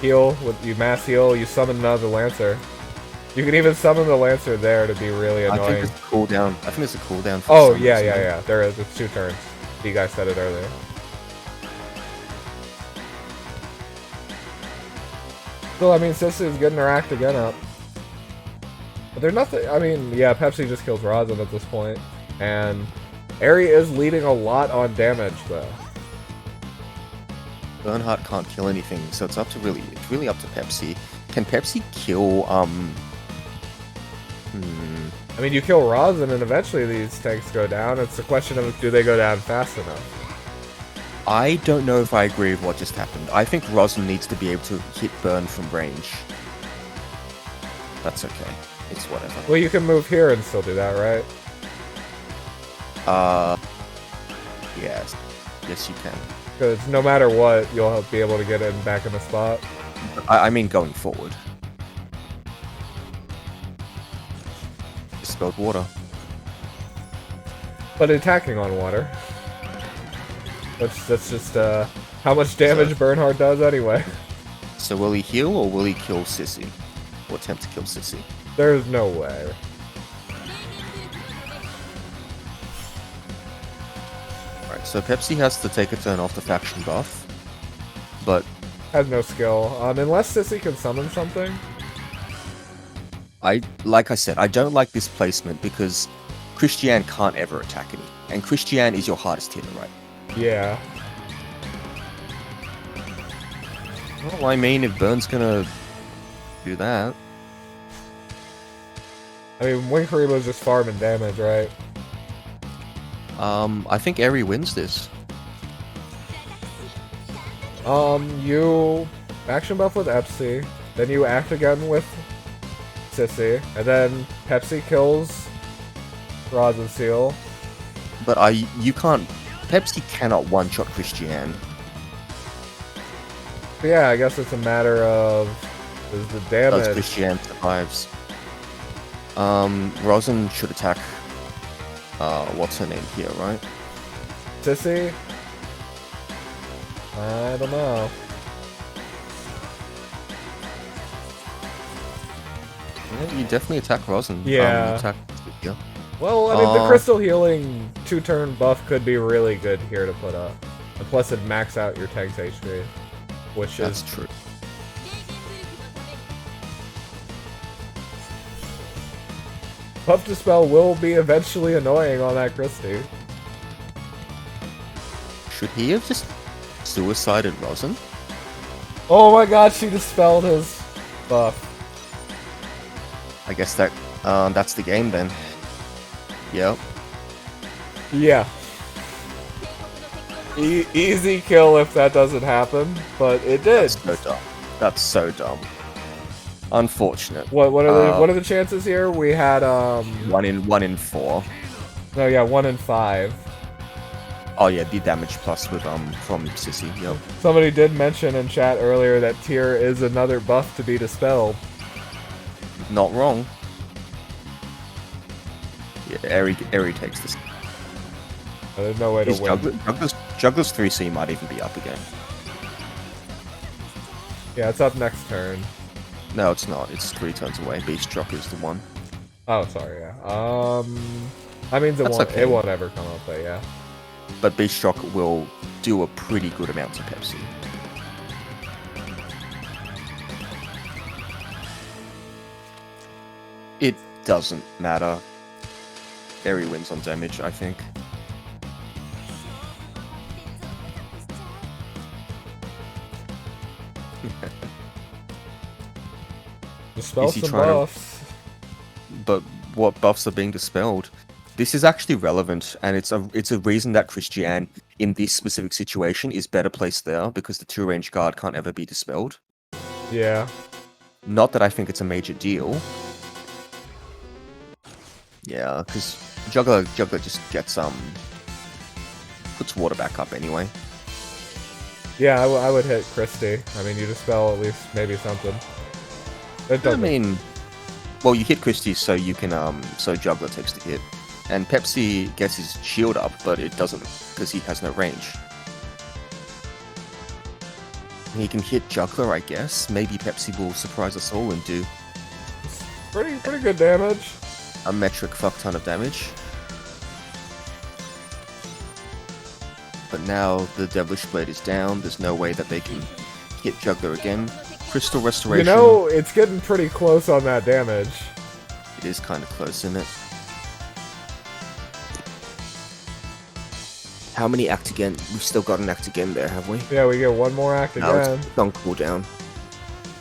heal, you mass heal, you summon another Lancer. You can even summon the Lancer there to be really annoying. I think there's a cooldown. I think there's a cooldown for Oh, yeah. There is. It's 2 turns. You guys said it earlier. Still, I mean, Sissy's getting her act again up. But there's nothing... I mean, yeah, Pepsi just kills Rosin at this point. And Aerie is leading a lot on damage, though. Bernhardt can't kill anything, so it's really up to Pepsi. Can Pepsi kill, I mean, you kill Rosin and eventually these tanks go down. It's a question of do they go down fast enough? I don't know if I agree with what just happened. I think Rosin needs to be able to hit burn from range. That's okay. It's whatever. Well, you can move here and still do that, right? Yes. Yes, you can. Because no matter what, you'll be able to get in back in the spot. I mean going forward. Spilled water. But attacking on water. That's just how much damage Bernhardt does anyway. So will he heal or will he kill Sissy? Or attempt to kill Sissy? There's no way. Alright, so Pepsi has to take a turn off the faction buff. But Has no skill. Unless Sissy can summon something. like I said, I don't like this placement because Christiane can't ever attack any. And Christiane is your hardest hitter, right? Yeah. Well, I mean, if Burn's gonna do that... I mean, WingedKuriboh's just farming damage, right? I think Aerie wins this. You action buff with Epsi, then you act again with Sissy, and then Pepsi kills Rosin Seal. But you can't... Pepsi cannot one-shot Christiane. But yeah, I guess it's a matter of is the damage. Does Christiane survives. Rosin should attack... what's her name here, right? Sissy? I don't know. Yeah, you definitely attack Rosin. Yeah. Yeah. Well, I mean, the crystal healing 2-turn buff could be really good here to put up. And plus, it max out your tank's HP, which That's is true. Puff Dispel will be eventually annoying on that Christie. Should he have just suicided Rosin? Oh my god, she dispelled his buff. I guess that's the game then. Yep. Yeah. Easy kill if that doesn't happen, but it did. That's so dumb. That's so dumb. Unfortunate. What are the chances here? We had 1 in 4. No, yeah, 1 in 5. Oh yeah, the damage plus with from Sissy. Yep. Somebody did mention in chat earlier that Tyr is another buff to be dispelled. Not wrong. Yeah, Aerie takes this. There's no way to win. Juggler's 3C might even be up again. Yeah, it's up next turn. No, it's not. It's 3 turns away. Beast Shock is the one. Oh, sorry, yeah. That means it won't ever come up, but yeah. But Beast Shock will do a pretty good amount to Pepsi. doesn't matter. Airy wins on damage, I think. Dispel Is he some trying to- buffs. But what buffs are being dispelled? This is actually relevant, and it's a reason that Christian, in this specific situation, is better placed there, because the 2-range guard can't ever be dispelled. Yeah. Not that I think it's a major deal. Yeah, because Juggler just gets, puts water back up anyway. Yeah, I would hit Christie. I mean, you dispel at least maybe something. It I doesn't. mean, well, you hit Christie so you can, so Juggler takes the hit. And Pepsi gets his shield up, but it doesn't, because he has no range. He can hit Juggler, I guess. Maybe Pepsi will surprise us all and do Pretty good damage. a metric fuck ton of damage. But now the Devilish Blade is down. There's no way that they can hit Juggler again. Crystal Restoration. You know, it's getting pretty close on that damage. It is kind of close, isn't it? How many act again? We've still got an act again there, have we? Yeah, we get one more act No, again. it's on cooldown.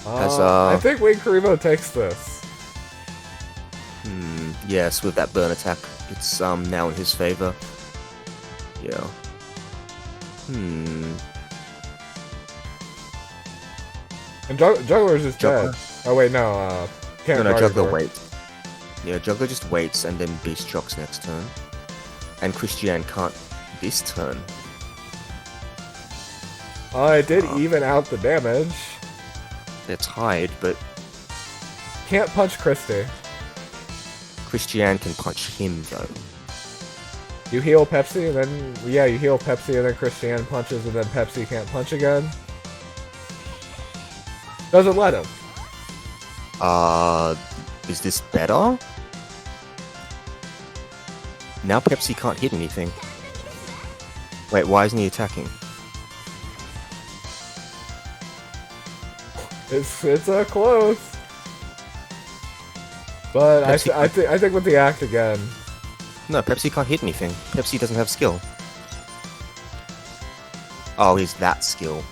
I think WingedKuriboh takes this. Yes, with that burn attack, it's now in his favor. Yeah. And Juggler's just Juggler. dead. Oh wait, no. Can't No, guard Juggler anymore. waits. Yeah, Juggler just waits and then Beast Chocks next turn. And Christian can't this turn. It did even out the damage. They're tied, but Can't punch Christie. Christian can punch him though. You heal Pepsi and then you heal Pepsi and then Christian punches and then Pepsi can't punch again. Doesn't let him. Is this better? Now Pepsi can't hit anything. Wait, why isn't he attacking? It's close. But I think with the act again. No, Pepsi can't hit anything. Pepsi doesn't have skill. Oh, he's that skill.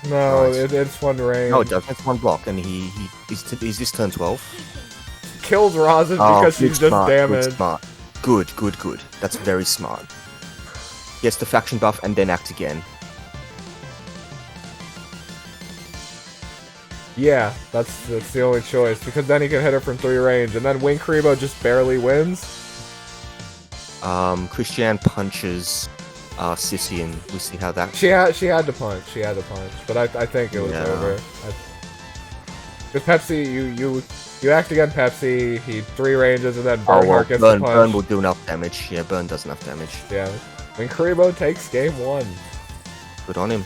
No, Nice. it's one range. No, it doesn't. It's one block, and is this turn 12? Kills Rosin because she's just damaged. Smart. Good. That's very smart. Gets the faction buff and then act again. Yeah, that's the only choice because then he can hit her from 3 range, and then WingedKuriboh just barely wins. Christian punches Sissy, and we see how that. She had to punch. But I think it was over. Because Pepsi, you act again, Pepsi. He 3 ranges, and then Bernhardt gets the punch. Burn will do enough damage. Yeah, Burn does enough damage. Yeah, WingedKuriboh takes game 1. Good on him.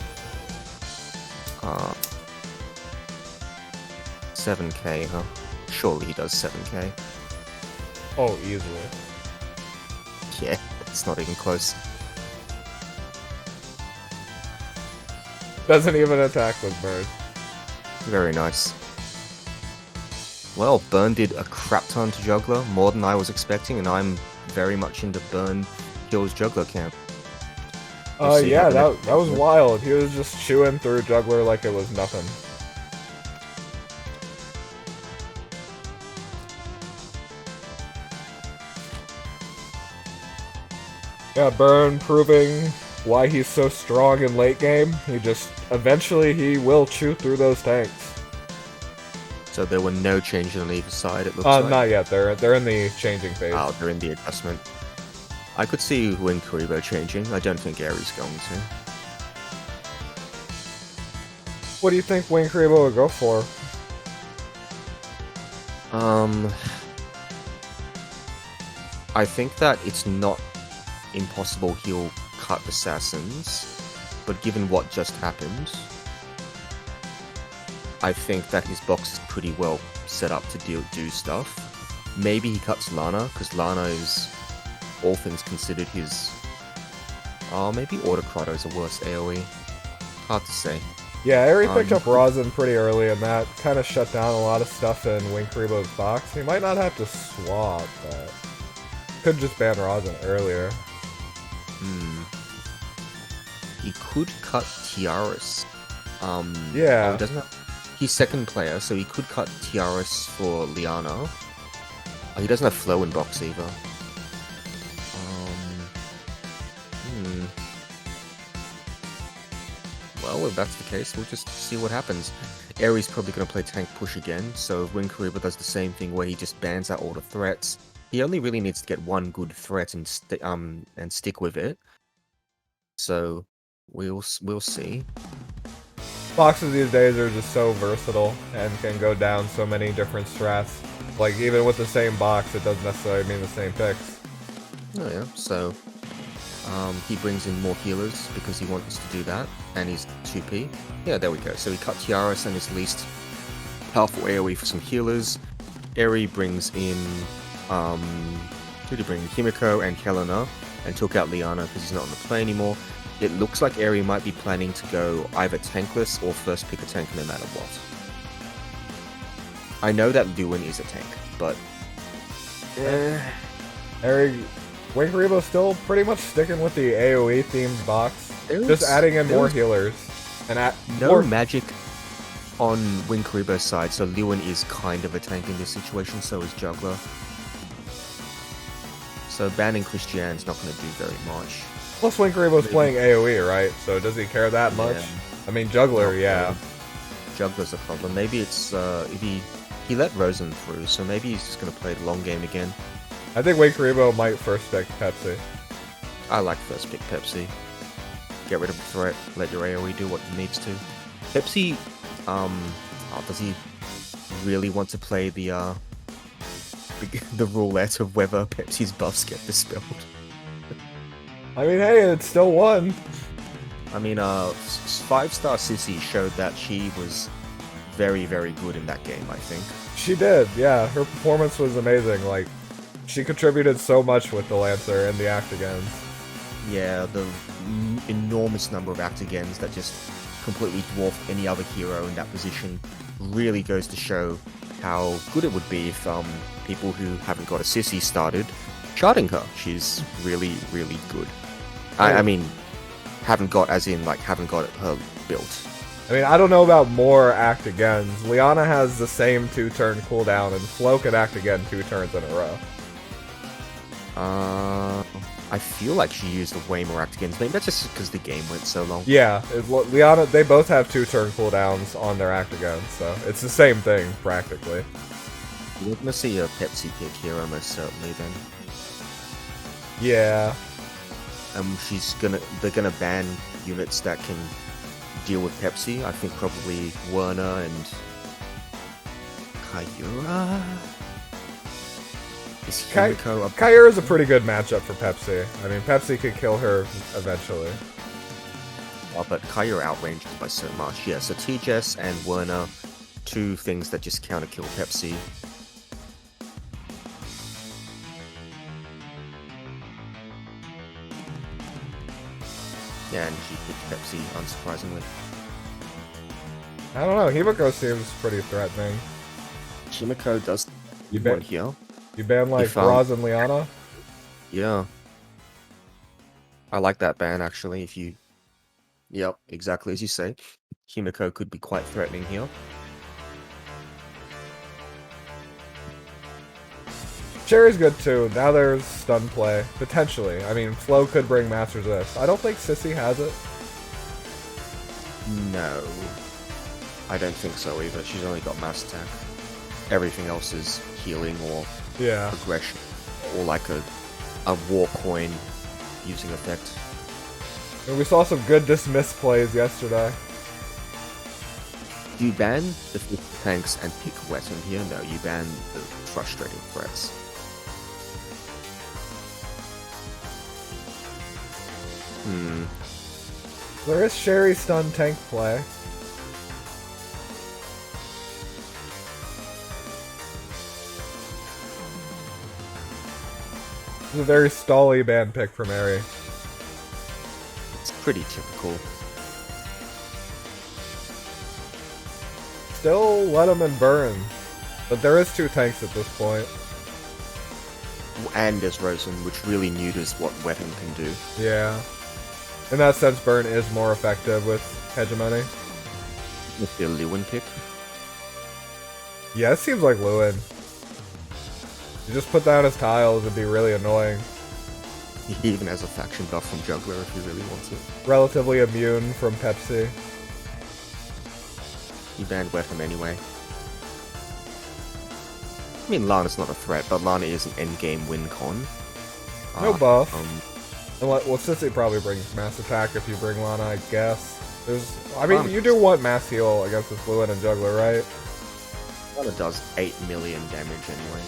7k, huh? Surely he does 7k. Oh, easily. Yeah, it's not even close. Doesn't even attack with Burn. Very nice. Well, Burn did a crap ton to Juggler, more than I was expecting, and I'm very much into Burn kills Juggler camp. We'll see Yeah, how the that was wild. He was just chewing through Juggler like it was nothing. Yeah, Burn proving why he's so strong in late game. Eventually he will chew through those tanks. So there were no changes on either side, it looks like. Not yet. They're in the changing phase. Oh, they're in the adjustment. I could see WingedKuriboh changing. I don't think Aries going to. What do you think WingedKuriboh would go for? I think that it's not impossible he'll cut Assassins, but given what just happened, I think that his box is pretty well set up to do stuff. Maybe he cuts Lana, because Lana is, all things considered, his... Oh, maybe Autocratos are worse AoE. Hard to say. Yeah, Aerie picked up Rosin pretty early, and that kind of shut down a lot of stuff in WingedKuriboh's box. He might not have to swap, but could just ban Rosin earlier. He could cut Tiaras. Yeah. Oh, he doesn't have... He's second player, so he could cut Tiaras for Liana. Oh, he doesn't have Flow in box either. Well, if that's the case, we'll just see what happens. Aerie's probably going to play tank push again, so if WingedKuriboh does the same thing where he just bans out all the threats, he only really needs to get one good threat and stick with it. So we'll see. Boxes these days are just so versatile and can go down so many different strats. Like, even with the same box, it doesn't necessarily mean the same picks. Oh yeah, so he brings in more healers because he wants to do that, and he's 2p. Yeah, there we go. So he cut Tiaras and his least powerful AoE for some healers. Aerie brings in, who did he bring? Himiko and Helena, and took out Liana because he's not on the play anymore. It looks like Aerie might be planning to go either tankless or first pick a tank no matter what. I know that Lewin is a tank, but... Aerie, WingedKuriboh still pretty much sticking with the AoE themed box. Just adding in more healers. And no magic on WingedKuriboh's side, so Lewin is kind of a tank in this situation, so is Juggler. So banning Christian's not going to do very much. Plus WingedKuriboh's playing AoE, right? So does he care that much? Yeah. I mean, Juggler, yeah. Juggler's a problem. Maybe it's, if he let Rosen through, so maybe he's just going to play the long game again. I think WingedKuriboh might first pick Pepsi. I like first pick Pepsi. Get rid of the threat, let your AoE do what it needs to. Pepsi, does he really want to play the roulette of whether Pepsi's buffs get dispelled? I mean, hey, it's still one. I mean, 5-star Sissy showed that she was very, very good in that game, I think. She did, yeah. Her performance was amazing. Like, she contributed so much with the Lancer and the Actigens. Yeah, the enormous number of Actigens that just completely dwarfed any other hero in that position really goes to show how good it would be if people who haven't got a Sissy started charting her. She's really, really good. I mean, haven't got as in, like, haven't got her built. I mean, I don't know about more Actigens. Liana has the same 2-turn cooldown, and Flo can act again 2 turns in a row. I feel like she used way more Actigens. Maybe that's just because the game went so long. Yeah, Liana, they both have 2-turn cooldowns on their Actigens, so it's the same thing, practically. We're gonna see a Pepsi pick here almost certainly then. Yeah. They're gonna ban units that can deal with Pepsi. I think probably Werner and Kyura. Is Himiko up? Kyura is a pretty good matchup for Pepsi. I mean, Pepsi could kill her eventually. Oh, but Kyura outranged by so much. Yeah, so T-Jess and Werner, 2 things that just counter kill Pepsi. Yeah, and she picked Pepsi, unsurprisingly. I don't know, Himiko seems pretty threatening. Himiko does you ban here. You ban like Roz and Liana? Yeah. I like that ban actually, if you... Yep, exactly as you say. Himiko could be quite threatening here. Cherry's good too. Now there's stun play. Potentially. I mean, Flo could bring Master's Resist. I don't think Sissy has it. No. I don't think so either. She's only got Mass Attack. Everything else is healing or aggression. Or like a war coin using effect. And we saw some good dismiss plays yesterday. Do you ban the 50 tanks and pick Weapon here? No, you ban the frustrating threats. There is Sherry stun tank play. This is a very stally ban pick from Aerie. It's pretty typical. still let him in burn. But there is 2 tanks at this point. And there's Rosen, which really neuters what Weapon can do. Yeah. In that sense, burn is more effective with hegemony. With the Lewin pick. Yeah, it seems like Lewin. You just put down his tiles, it'd be really annoying. He even has a faction buff from Juggler if he really wants it. Relatively immune from Pepsi. He banned Weapon anyway. I mean, Lana's not a threat, but Lana is an endgame win con. No buff. Well, Sissy probably brings mass attack if you bring Lana, I guess. I mean, you do want mass heal against this Lewin and Juggler, right? Lana does 8 million damage anyway.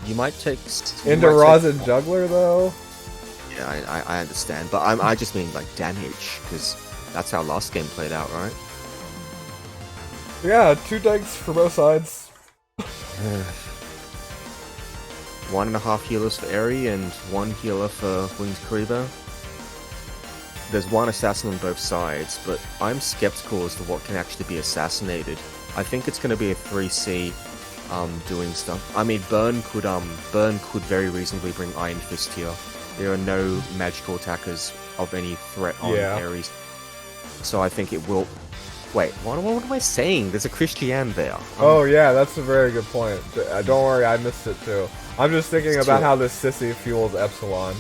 You might take... Into Roz and Juggler, though? Yeah, I understand, but I just mean, like, damage, because that's how last game played out, right? Yeah, 2 tanks for both sides. 1.5 healers for Eri and 1 healer for WingedKuriboh. There's 1 assassin on both sides, but I'm skeptical as to what can actually be assassinated. I think it's going to be a 3C doing stuff. I mean, Burn could very reasonably bring Iron Fist here. There are no magical attackers of any threat on Ares. So I think it will... Wait, what am I saying? There's a Christiane there. Oh yeah, that's a very good point. Don't worry, I missed it too. I'm just thinking about how this Sissy fuels Epsilon.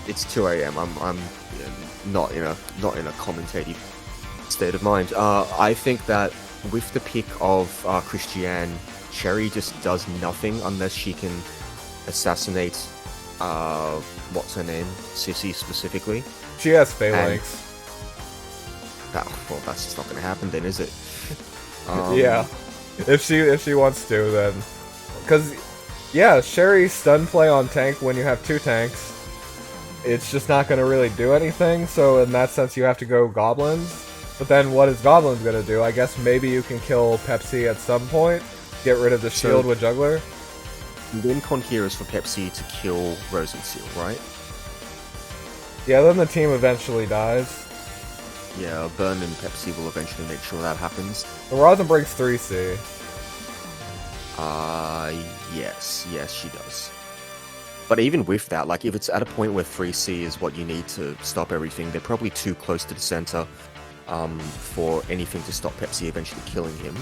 It's 2 AM. I'm not in a commentative state of mind. I think that with the pick of Christiane, Cherry just does nothing unless she can assassinate what's her name? Sissy specifically. She has Phalanx. Well, that's just not going to happen then, is it? Yeah. If she wants to, then. Because, yeah, Sherry stun play on tank when you have 2 tanks. It's just not going to really do anything, so in that sense you have to go Goblins. But then what is Goblins going to do? I guess maybe you can kill Pepsi at some point, get rid of the shield with Juggler. The win con here is for Pepsi to kill Rosenseal, right? Yeah, then the team eventually dies. Yeah, Burn and Pepsi will eventually make sure that happens. The Rosin brings 3C. Yes, she does. But even with that, like, if it's at a point where 3C is what you need to stop everything, they're probably too close to the center for anything to stop Pepsi eventually killing him.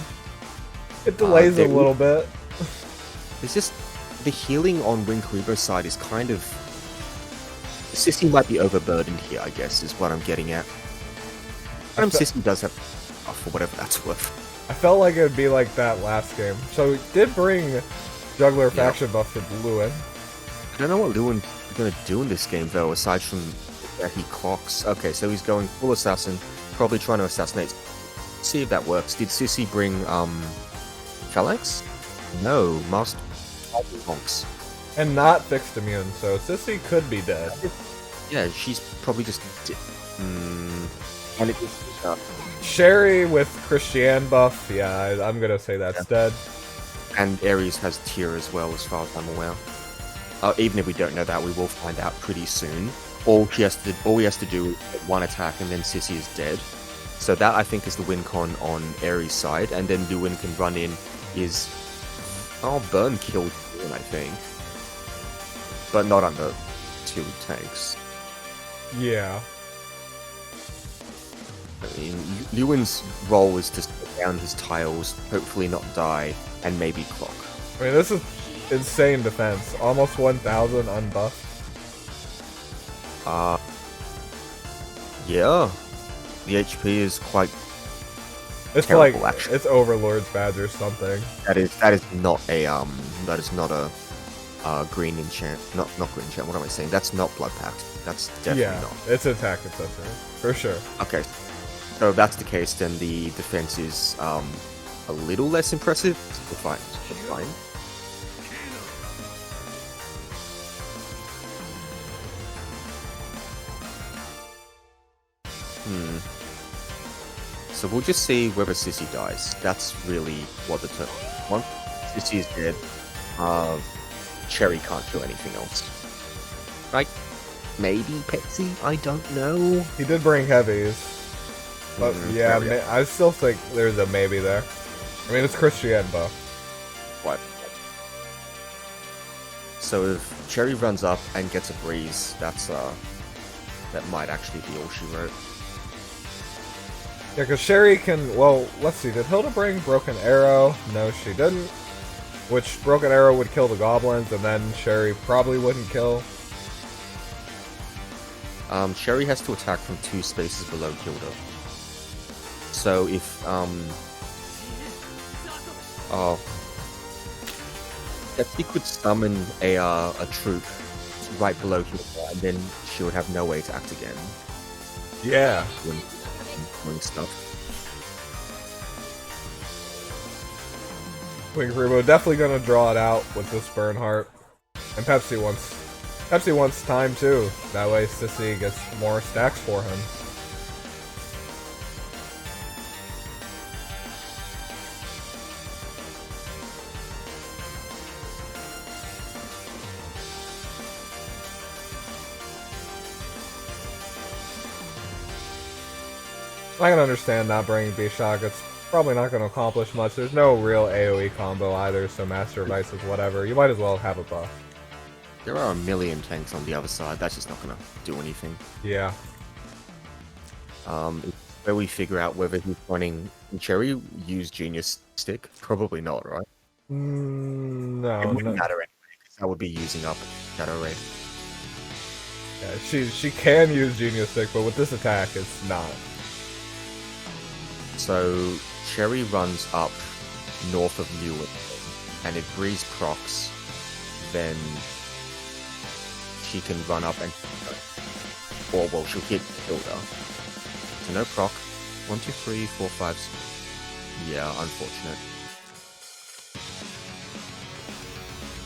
It delays a little bit. It's just, the healing on WingedKuriboh's side is kind of... Sissy might be overburdened here, I guess, is what I'm getting at. Sissy does have for whatever that's worth. I felt like it would be like that last game. So it did bring Juggler faction buff to Lewin. I don't know what Lewin's going to do in this game, though, aside from that he clocks. Okay, so he's going full assassin, probably trying to assassinate. Let's see if that works. Did Sissy bring Phalanx? No, Master Honks. And not fixed immune, so Sissy could be dead. Yeah, she's probably just... And it is Sherry with Christiane buff, yeah, I'm gonna say that's dead. And Ares has tier as well, as far as I'm aware. Even if we don't know that, we will find out pretty soon. All he has to do is 1 attack, and then Sissy is dead. So that, I think, is the win con on Ares' side, and then Lewin can run in. Burn killed Lewin, I think, but not under 2 tanks. Yeah. I mean, Lewin's role is to put down his tiles, hopefully not die, and maybe clock. I mean, this is insane defense. Almost 1,000 unbuffed. Yeah. The HP is quite It's terrible, like, actually. it's Overlord's badge or something. That is not a green enchant. Not green enchant, what am I saying? That's not Blood Pact. That's definitely not. It's attack accessory, for sure. Okay. So if that's the case, then the defense is a little less impressive. It's fine. So we'll just see whether Sissy dies. That's really what the turn. Once Sissy is dead, Cherry can't do anything else. Right? Maybe Pepsi? I don't know. He did bring heavies. But yeah, I still think there's a maybe there. I mean, it's Christian buff. What? So if Cherry runs up and gets a breeze, that might actually be all she wrote. Yeah, because Sherry can... Well, let's see. Did Hilda bring Broken Arrow? No, she didn't. Which, Broken Arrow would kill the goblins, and then Sherry probably wouldn't kill. Sherry has to attack from 2 spaces below Hilda. So if, if she could summon a troop right below Hilda, and then she would have no way to act again. Yeah. When stuff. WingedKuriboh definitely gonna draw it out with this Bernhardt. And Pepsi wants time too. That way Sissy gets more stacks for him. I can understand not bringing B-Shock. It's probably not going to accomplish much. There's no real AoE combo either, so Master of Ice is whatever. You might as well have a buff. There are a million tanks on the other side. That's just not going to do anything. Yeah. Where we figure out whether he's running... Can Cherry use Genius Stick? Probably not, right? No. It wouldn't matter anyway, because that would be using up Shadow Ray. Yeah, she can use Genius Stick, but with this attack, it's not. So, Cherry runs up north of Lewin, and if Breeze procs, then she can run up and... Or, well, she'll hit Hilda. So no proc. 1, 2, 3, 4, 5... 6. Yeah, unfortunate.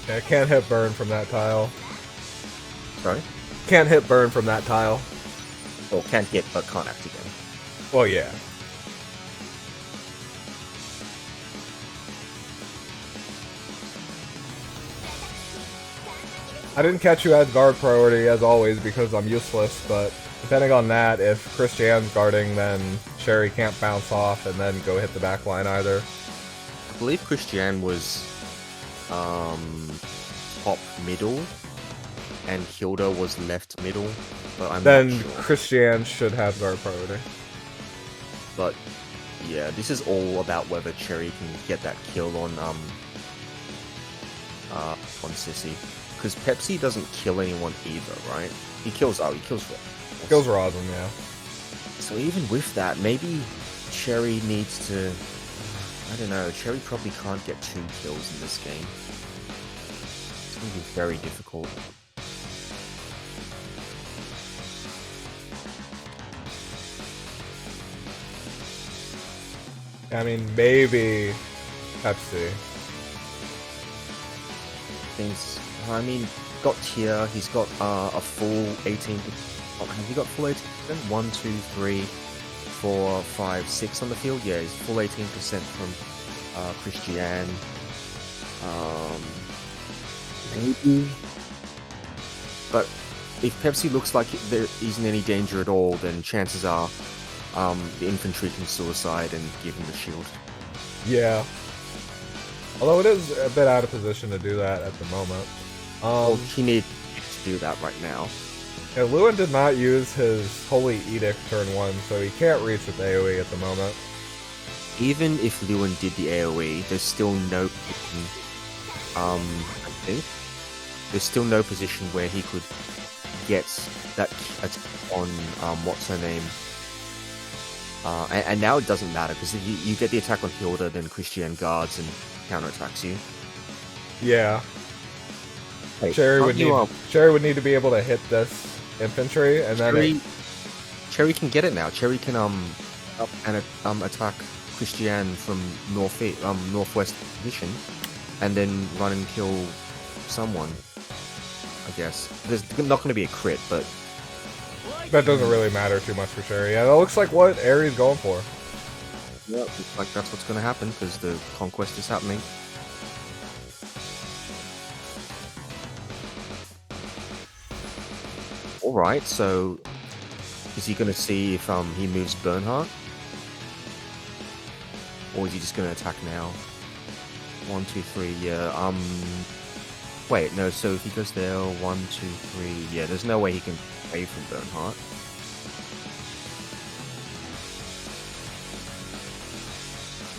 Yeah, can't hit burn from that tile. Sorry? Can't hit burn from that tile. Well, can't hit, but can't act again. Well, yeah. I didn't catch who had guard priority, as always, because I'm useless, but depending on that, if Christian's guarding, then Sherry can't bounce off and then go hit the back line either. I believe Christian was top middle, and Hilda was left middle, but I'm then not sure. Christian should have guard priority. But yeah, this is all about whether Cherry can get that kill on Sissy. Because Pepsi doesn't kill anyone either, right? He kills Rosin. Kills Rosin, yeah. So even with that, maybe Cherry needs to... I don't know, Cherry probably can't get 2 kills in this game. It's going to be very difficult. I mean, maybe Pepsi. Things... I mean, got Tier, he's got a full 18... Oh, have you got full 18%? 1, 2, 3, 4, 5, 6 on the field? Yeah, he's full 18% from Christian. Maybe... But if Pepsi looks like there isn't any danger at all, then chances are the infantry can suicide and give him the shield. Yeah. Although it is a bit out of position to do that at the moment. Well, he needs to do that right now. Yeah, Lewin did not use his Holy Edict turn 1, so he can't reach with AoE at the moment. Even if Lewin did the AoE, there's still no I think there's still no position where he could get that attack on what's her name. And now it doesn't matter, because if you get the attack on Hilda, then Christian guards and counterattacks you. Yeah. Hey, Cherry would need to be able to hit this infantry, and then Cherry can get it now. Cherry can up and attack Christian from northwest position, and then run and kill someone. I guess there's not going to be a crit, but that doesn't really matter too much for Cherry. Yeah, that looks like what Aerie's going for. Yeah, looks like that's what's going to happen because the conquest is happening. Alright, so is he going to see if he moves Bernhardt? Or is he just gonna attack now? 1, 2, 3, yeah, wait, no, so if he goes there, 1, 2, 3, yeah, there's no way he can away from Bernhardt.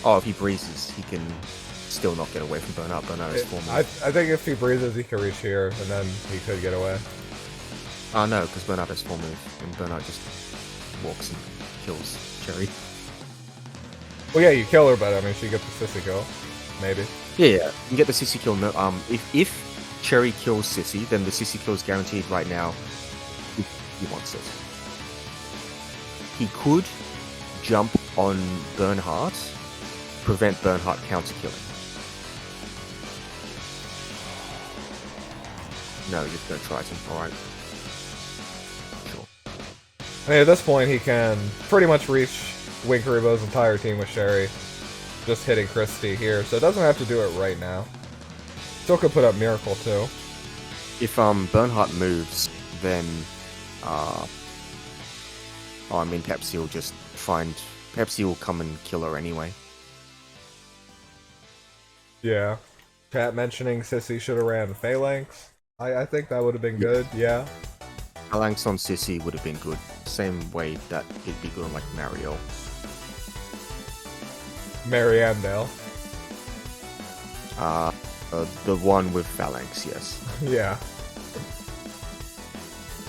Oh, if he breezes, he can still not get away from Bernhardt. Bernhardt is 4 minutes. I think if he breezes, he can reach here, and then he could get away. Oh no, because Bernhardt has 4 moves, and Bernhardt just walks and kills Cherry. Well, yeah, you kill her, but I mean, she gets the sissy kill, maybe. Yeah, you can get the sissy kill. No, if Cherry kills Sissy, then the sissy kill is guaranteed right now. If he wants it, he could jump on Bernhardt, prevent Bernhardt counter killing. No, you're just gonna try to. All right. Sure. I mean, at this point, he can pretty much reach WingedKuriboh's entire team with Sherry, just hitting Christie here, so it doesn't have to do it right now. Still could put up Miracle too. If Bernhardt moves, then I mean Pepsi will just find Pepsi will come and kill her anyway. Yeah. Chat mentioning Sissy should have ran Phalanx. I think that would have been good, yeah. Phalanx on Sissy would have been good. Same way that it'd be good on like Mario. Mariandale. The one with Phalanx, yes. Yeah.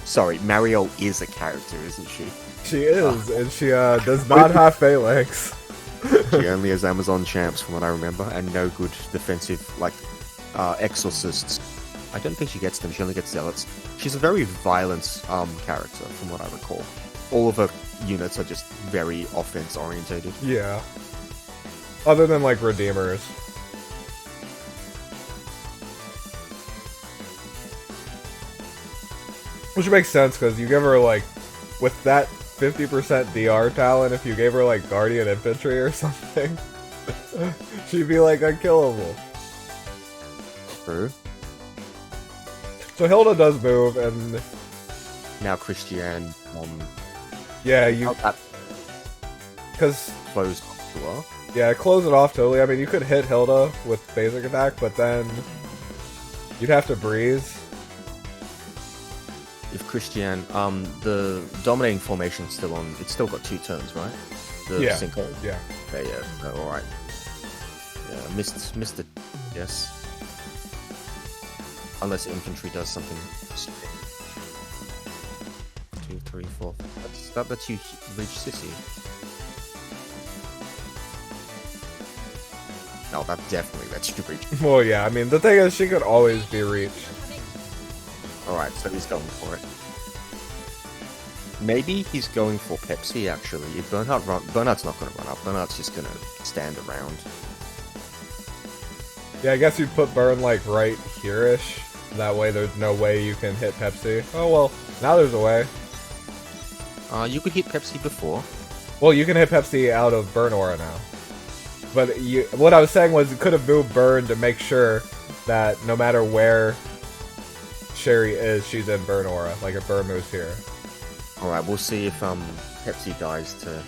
Sorry, Mario is a character, isn't she? She is, and she does not have Phalanx. She only has Amazon champs, from what I remember, and no good defensive, like, exorcists. I don't think she gets them, she only gets zealots. She's a very violent character, from what I recall. All of her units are just very offense-orientated. Yeah. Other than, like, Redeemers. Which makes sense, because you give her, like, with that 50% DR talent, if you gave her, like, Guardian Infantry or something, she'd be, like, unkillable. True. So Hilda does move, and... Now Christiane, yeah, you... Because... closed to her. Yeah, close it off totally. I mean, you could hit Hilda with basic attack, but then... you'd have to breeze. If Christiane, the dominating formation's still on. It's still got 2 turns, right? The Yeah. sinkhole. Yeah. Okay, yeah. No, all right. Yeah, missed it. Yes. Unless infantry does something. 2, 3, 4. That lets you reach Sissy. No, that definitely lets you reach. Well, yeah. I mean, the thing is, she could always be reached. Alright, so he's going for it. Maybe he's going for Pepsi, actually. If Bernhardt's not going to run up. Bernhardt's just going to stand around. Yeah, I guess you'd put Burn, like, right here-ish. That way there's no way you can hit Pepsi. Oh, well, now there's a way. You could hit Pepsi before. Well, you can hit Pepsi out of Burn Aura now. But what I was saying was you could have moved Burn to make sure that no matter where Sherry is, she's in Burn Aura. Like, if Burn moves here. Alright, we'll see if Pepsi dies to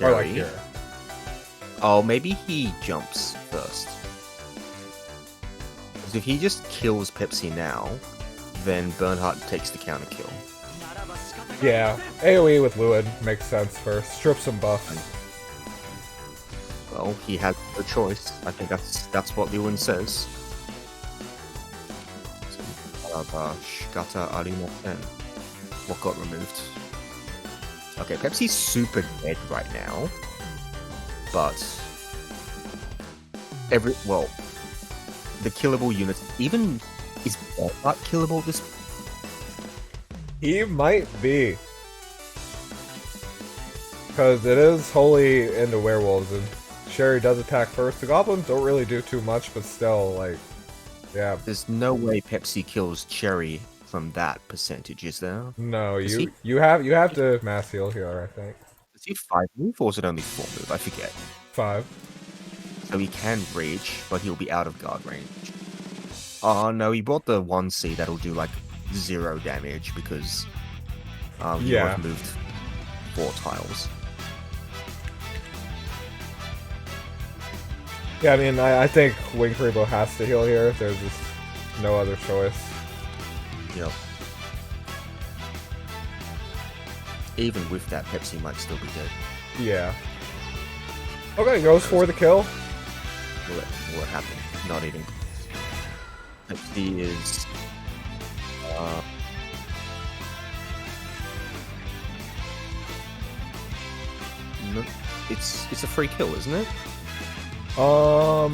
Or, like, Cherry. here. Oh, maybe he jumps first. Because if he just kills Pepsi now, then Bernhardt takes the counter kill. Yeah, AoE with Lewin makes sense first. Strip some buff. Well, he has a choice. I think that's what Lewin says. Shkata Aerinoa 10. What got removed? Okay, Pepsi's super dead right now. But the killable units, even is Bernhardt killable this? He might be. Because it is wholly into werewolves, and Sherry does attack first. The goblins don't really do too much, but still, like, yeah. There's no way Pepsi kills Cherry from that percentage, is there? No, you have to mass heal here, I think. Is he 5 move or is it only 4 move? I forget. 5. So he can reach, but he'll be out of guard range. Oh no, he brought the 1C that'll do like 0 damage because he Yeah. moved 4 tiles. Yeah, I mean, I think WingedKuriboh has to heal here. There's just no other choice. Yep. Even with that, Pepsi might still be dead. Yeah. Okay, goes for the kill. What happened? Not even. Pepsi is... no, it's a free kill, isn't it? I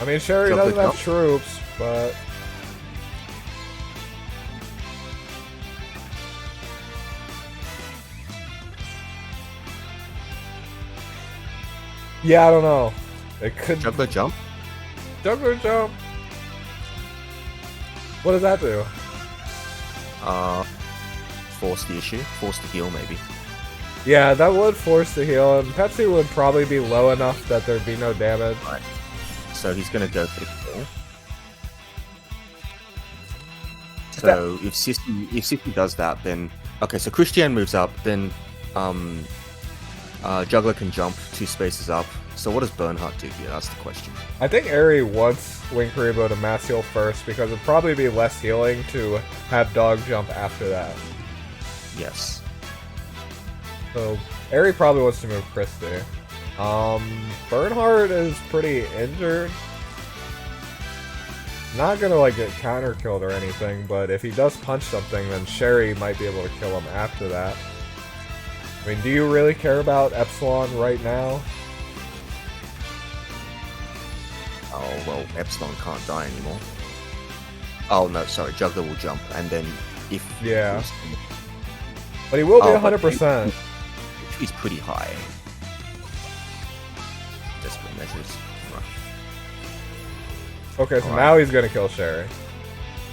mean, Sherry Chocolate doesn't have milk? troops, but... Yeah, I don't know. It could... Juggler jump? Juggler jump! What does that do? Force the issue. Force the heal, maybe. Yeah, that would force the heal, and Pepsi would probably be low enough that there'd be no damage. Right. So he's gonna go for the kill. So if Sissy does that, then okay. So Christian moves up, then Juggler can jump 2 spaces up. So what does Bernhardt do here? That's the question. I think Aerie wants WingedKuriboh to mass heal first because it'd probably be less healing to have Dog jump after that. Yes. So Aerie probably wants to move Christy. Bernhardt is pretty injured. Not gonna like get counter killed or anything, but if he does punch something, then Sherry might be able to kill him after that. I mean, do you really care about Epsilon right now? Oh well, Epsilon can't die anymore. Oh no, sorry. Juggler will jump, and then if Yeah. But he will be but 100%. he's pretty high. Desperate measures. Right. Okay, so Alright. now he's gonna kill Sherry.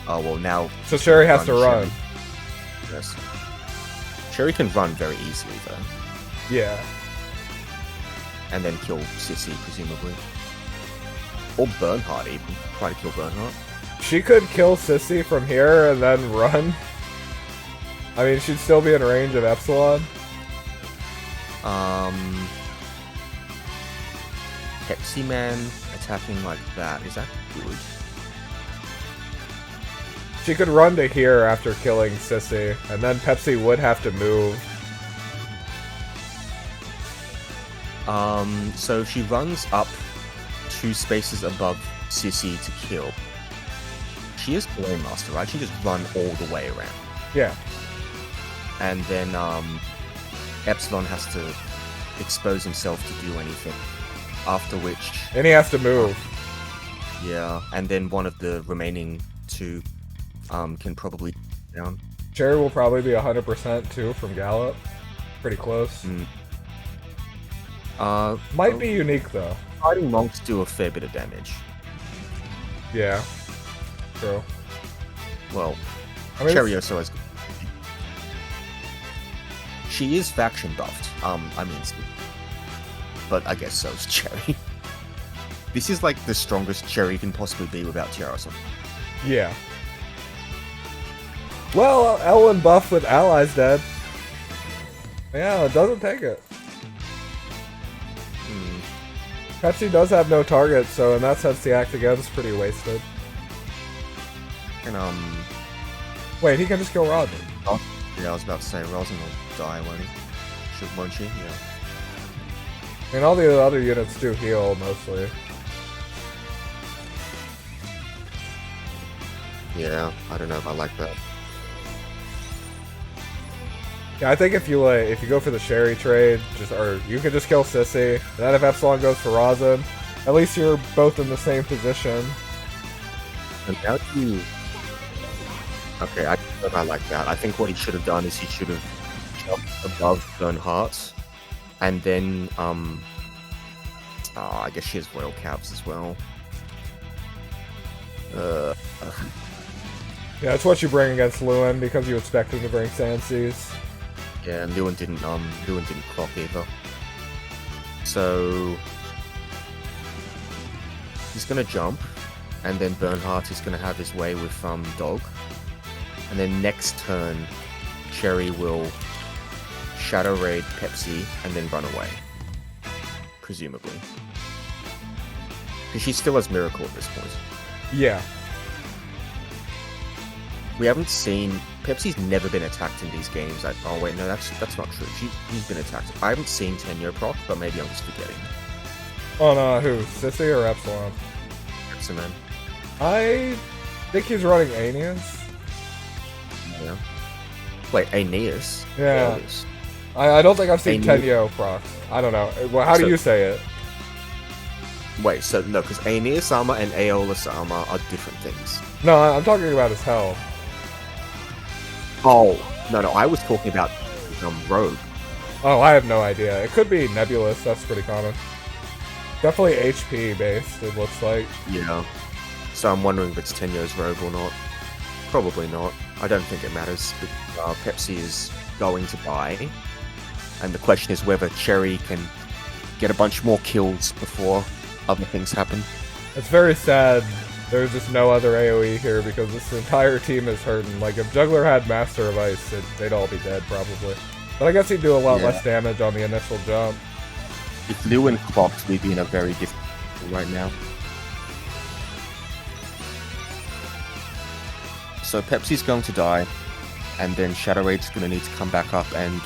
Oh well, now. So Sherry has to run. Sherry. Yes. Sherry can run very easily though, Yeah. and then kill Sissy presumably, or Bernhardt even. Try to kill Bernhardt. She could kill Sissy from here and then run. I mean, she'd still be in range of Epsilon. Pepsi Man attacking like that, is that good? She could run to here after killing Sissy, and then Pepsi would have to move. So she runs up 2 spaces above Sissy to kill. She is Flame Master, right? She just run all the way around. Yeah. And then Epsilon has to expose himself to do anything. After which, And he has to move. yeah, and then one of the remaining 2 can probably down. Sherry will probably be 100% too from Gallop. Pretty close. Might be unique though. Fighting monks do a fair bit of damage. Yeah. True. Well, I mean, Cherry also has. She is faction buffed. I mean, but I guess so is Cherry. This is like the strongest Cherry can possibly be without Tiarason. yeah. Well, Ellen buff with allies dead. Yeah, it doesn't take it. Pepsi does have no target, so in that sense the act again's pretty wasted. And Wait, he can just kill Rosin. oh, yeah, I was about to say Rosin will die, won't he? Won't she? Yeah. I mean, all the other units do heal, mostly. Yeah, I don't know if I like that. Yeah, I think if you go for the Sherry trade, or you can just kill Sissy, and then if Epsilon goes for Rosin, at least you're both in the same position. And now you. Okay, I don't know if I like that. I think what he should have done is he should have jumped above Bernhardt, and then I guess she has Royal Caps as well. Yeah, it's what you bring against Lewin because you expect him to bring Sandseas. Yeah, and Lewin didn't clock either. So he's gonna jump, and then Bernhardt is gonna have his way with Dog. And then next turn, Cherry will Shadow Raid Pepsi and then run away. Presumably. Because she still has Miracle at this point. Yeah. We haven't seen... Pepsi's never been attacked in these games. Oh wait, no, that's not true. He's been attacked. I haven't seen Tenyo proc, but maybe I'm just forgetting. Oh no, who? Sissy or Epsilon? Epsilon. I think he's running Aeneas. Yeah. Wait, Aeneas? Yeah. Aeneas. I don't think I've seen Aeneas. Tenyo proc. I don't know. Well, how do you say it? Wait, so no, because Aeneas armor and Aeolus armor are different things. No, I'm talking about his health. Oh, no, I was talking about Rogue. Oh, I have no idea. It could be Nebulous. That's pretty common. Definitely HP based, it looks like. Yeah. So I'm wondering if it's Tenyo's Rogue or not. Probably not. I don't think it matters. Pepsi is going to buy. And the question is whether Cherry can get a bunch more kills before other things happen. It's very sad there's just no other AoE here because this entire team is hurting. Like, if Juggler had Master of Ice, they'd all be dead, probably. But I guess he'd do a lot less damage on the initial jump. If Lewin clocked, we'd be in a very different right now. So Pepsi's going to die, and then Shadow Raid's going to need to come back up and...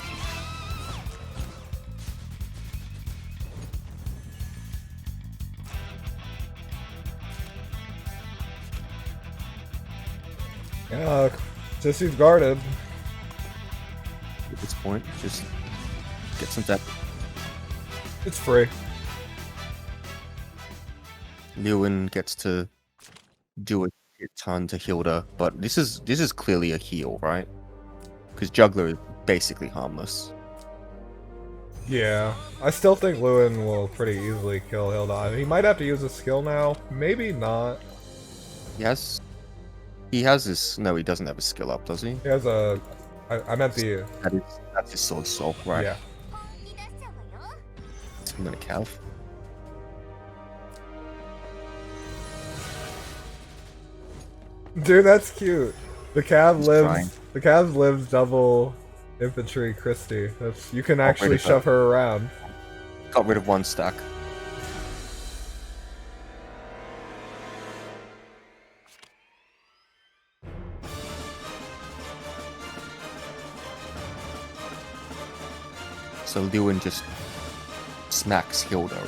Yeah, Sissy's guarded. At this point, just get some depth. It's free. Lewin gets to do a ton to Hilda, but this is clearly a heal, right? Because Juggler is basically harmless. Yeah, I still think Lewin will pretty easily kill Hilda. He might have to use a skill now, maybe not. Yes. He has this... No, he doesn't have a skill up, does he? He has a... I meant the... That's his sword soul, right? Yeah. I'm gonna Cav. Dude, that's cute. The Cav He's lives... trying. The Cav lives double infantry Christie. You can actually shove her around. Got rid of one stack. So Lewin just smacks Hilda.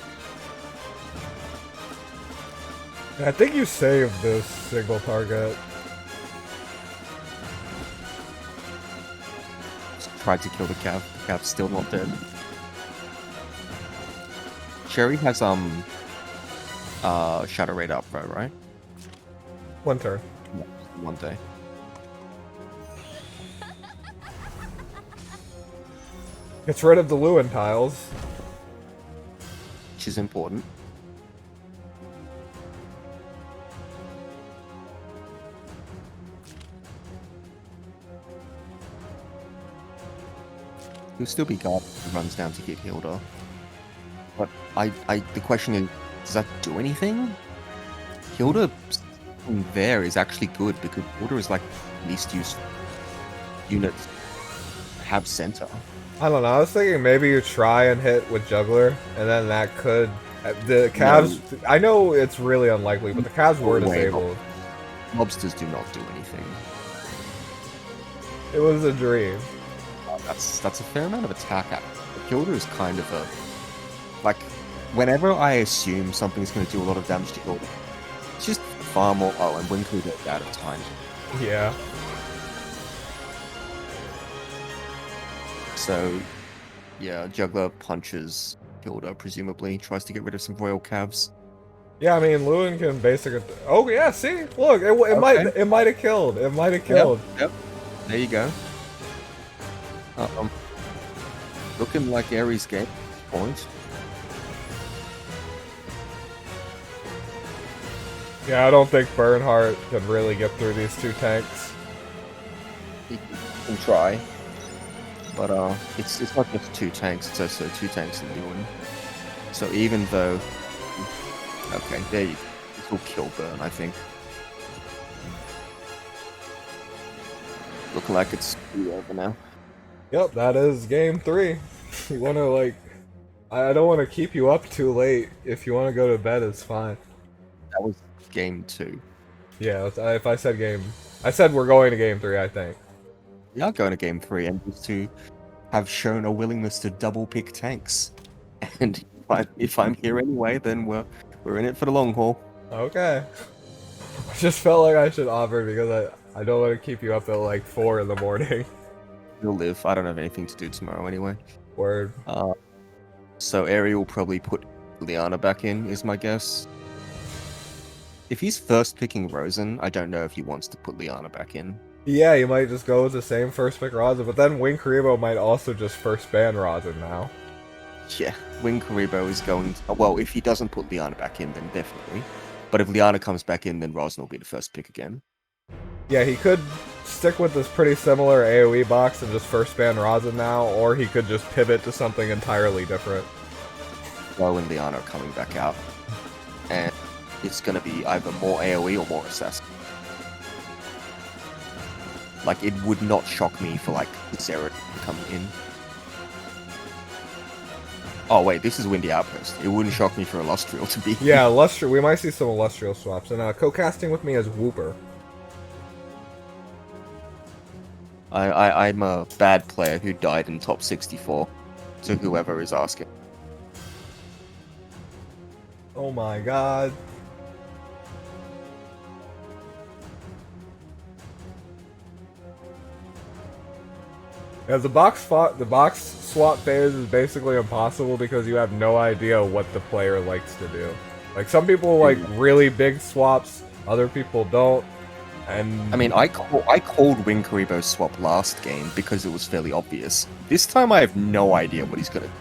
I think you saved this single target. Tried to kill the Cav. The Cav's still not dead. Cherry has Shadow Raid up, right? One turn. Yeah, one day. Gets rid of the Lewin tiles. Which is important. He'll still be guarded if he runs down to get Hilda. But the question is, does that do anything? Hilda there is actually good because Hilda is like least used unit have center. I don't know, I was thinking maybe you try and hit with Juggler, and then that could... The Cavs... No. I know it's really unlikely, but the Cavs were disabled. Lobsters do not do anything. It was a dream. That's a fair amount of attack. Hilda is kind of a... Like, whenever I assume something's going to do a lot of damage to Hilda, it's just far more... Oh, and WingedKuriboh out of time. Yeah. So, yeah, Juggler punches Hilda, presumably. Tries to get rid of some Royal Cavs. Yeah, I mean, Lewin can basically... Oh, yeah, see? Look, it might have killed. It might have killed. Yep. There you go. Looking like Ares' game point. Yeah, I don't think Bernhardt can really get through these two tanks. He can try. But it's not just two tanks, it's also two tanks and Lewin. So even though... Okay, there you go. This will kill Burn, I think. Looking like it's over now. Yep, that is game 3. You want to, like... I don't want to keep you up too late. If you want to go to bed, it's fine. That was game 2. Yeah, if I said game... I said we're going to game 3, I think. We are going to game 3, and these two have shown a willingness to double pick tanks. And if I'm here anyway, then we're in it for the long haul. Okay. I just felt like I should offer because I don't want to keep you up at like 4 in the morning. You'll live. I don't have anything to do tomorrow anyway. Word. So Ari will probably put Liana back in, is my guess. If he's first picking Rosen, I don't know if he wants to put Liana back in. Yeah, you might just go with the same first pick Rosin, but then WingedKuriboh might also just first ban Rosin now. Yeah, WingedKuriboh is going to, well, if he doesn't put Liana back in, then definitely. But if Liana comes back in, then Rosin will be the first pick again. Yeah, he could stick with this pretty similar AoE box and just first ban Rosin now, or he could just pivot to something entirely different. Bo and Liana are coming back out. And it's going to be either more AoE or more Assassin. Like, it would not shock me for, like, Zera coming in. Oh, wait, this is Windy Outpost. It wouldn't shock me for Illustrial to be... Yeah, we might see some Illustrial swaps. And co-casting with me is Wooper. I'm a bad player who died in top 64, to whoever is asking. Oh my god. Yeah, the box swap phase is basically impossible because you have no idea what the player likes to do. Like, some people like really big swaps, other people don't. And I mean, I called WingedKuriboh's swap last game because it was fairly obvious. This time I have no idea what he's gonna do.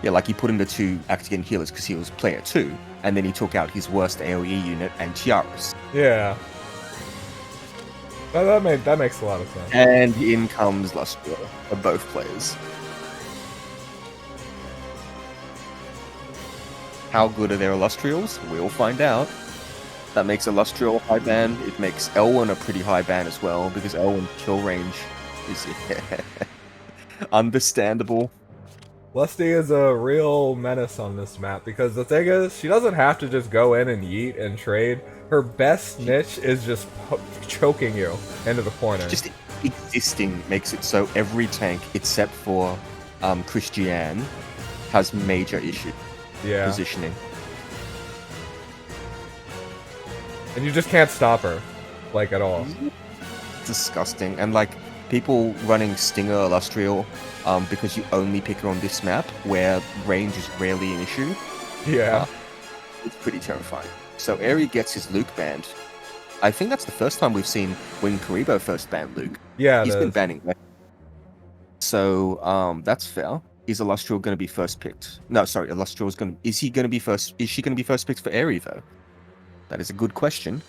Yeah, like he put in the 2 Actigan healers because he was player 2, and then he took out his worst AoE unit and Tiaras. Yeah. That makes a lot of sense. And in comes Lustria for both players. How good are their Illustrials? We'll find out. That makes Illustrial high ban. It makes Elwyn a pretty high ban as well, because Elwyn's kill range is understandable. Lusty is a real menace on this map, because the thing is, she doesn't have to just go in and yeet and trade. Her best niche is just choking you into the corner. Just existing makes it so every tank, except for Christiane, has major issue positioning. And you just can't stop her, like, at all. Disgusting. And, like, people running Stinger Illustrial because you only pick her on this map, where range is rarely an issue. Yeah. It's pretty terrifying. So Aerie gets his Luke banned. I think that's the first time we've seen WingedKuriboh first ban Luke. Yeah, he's been banning that. So, that's fair. Is Illustrial going to be first picked? No, sorry, Illustrial is going to... Is she going to be first picked for Aerie, though? That is a good question.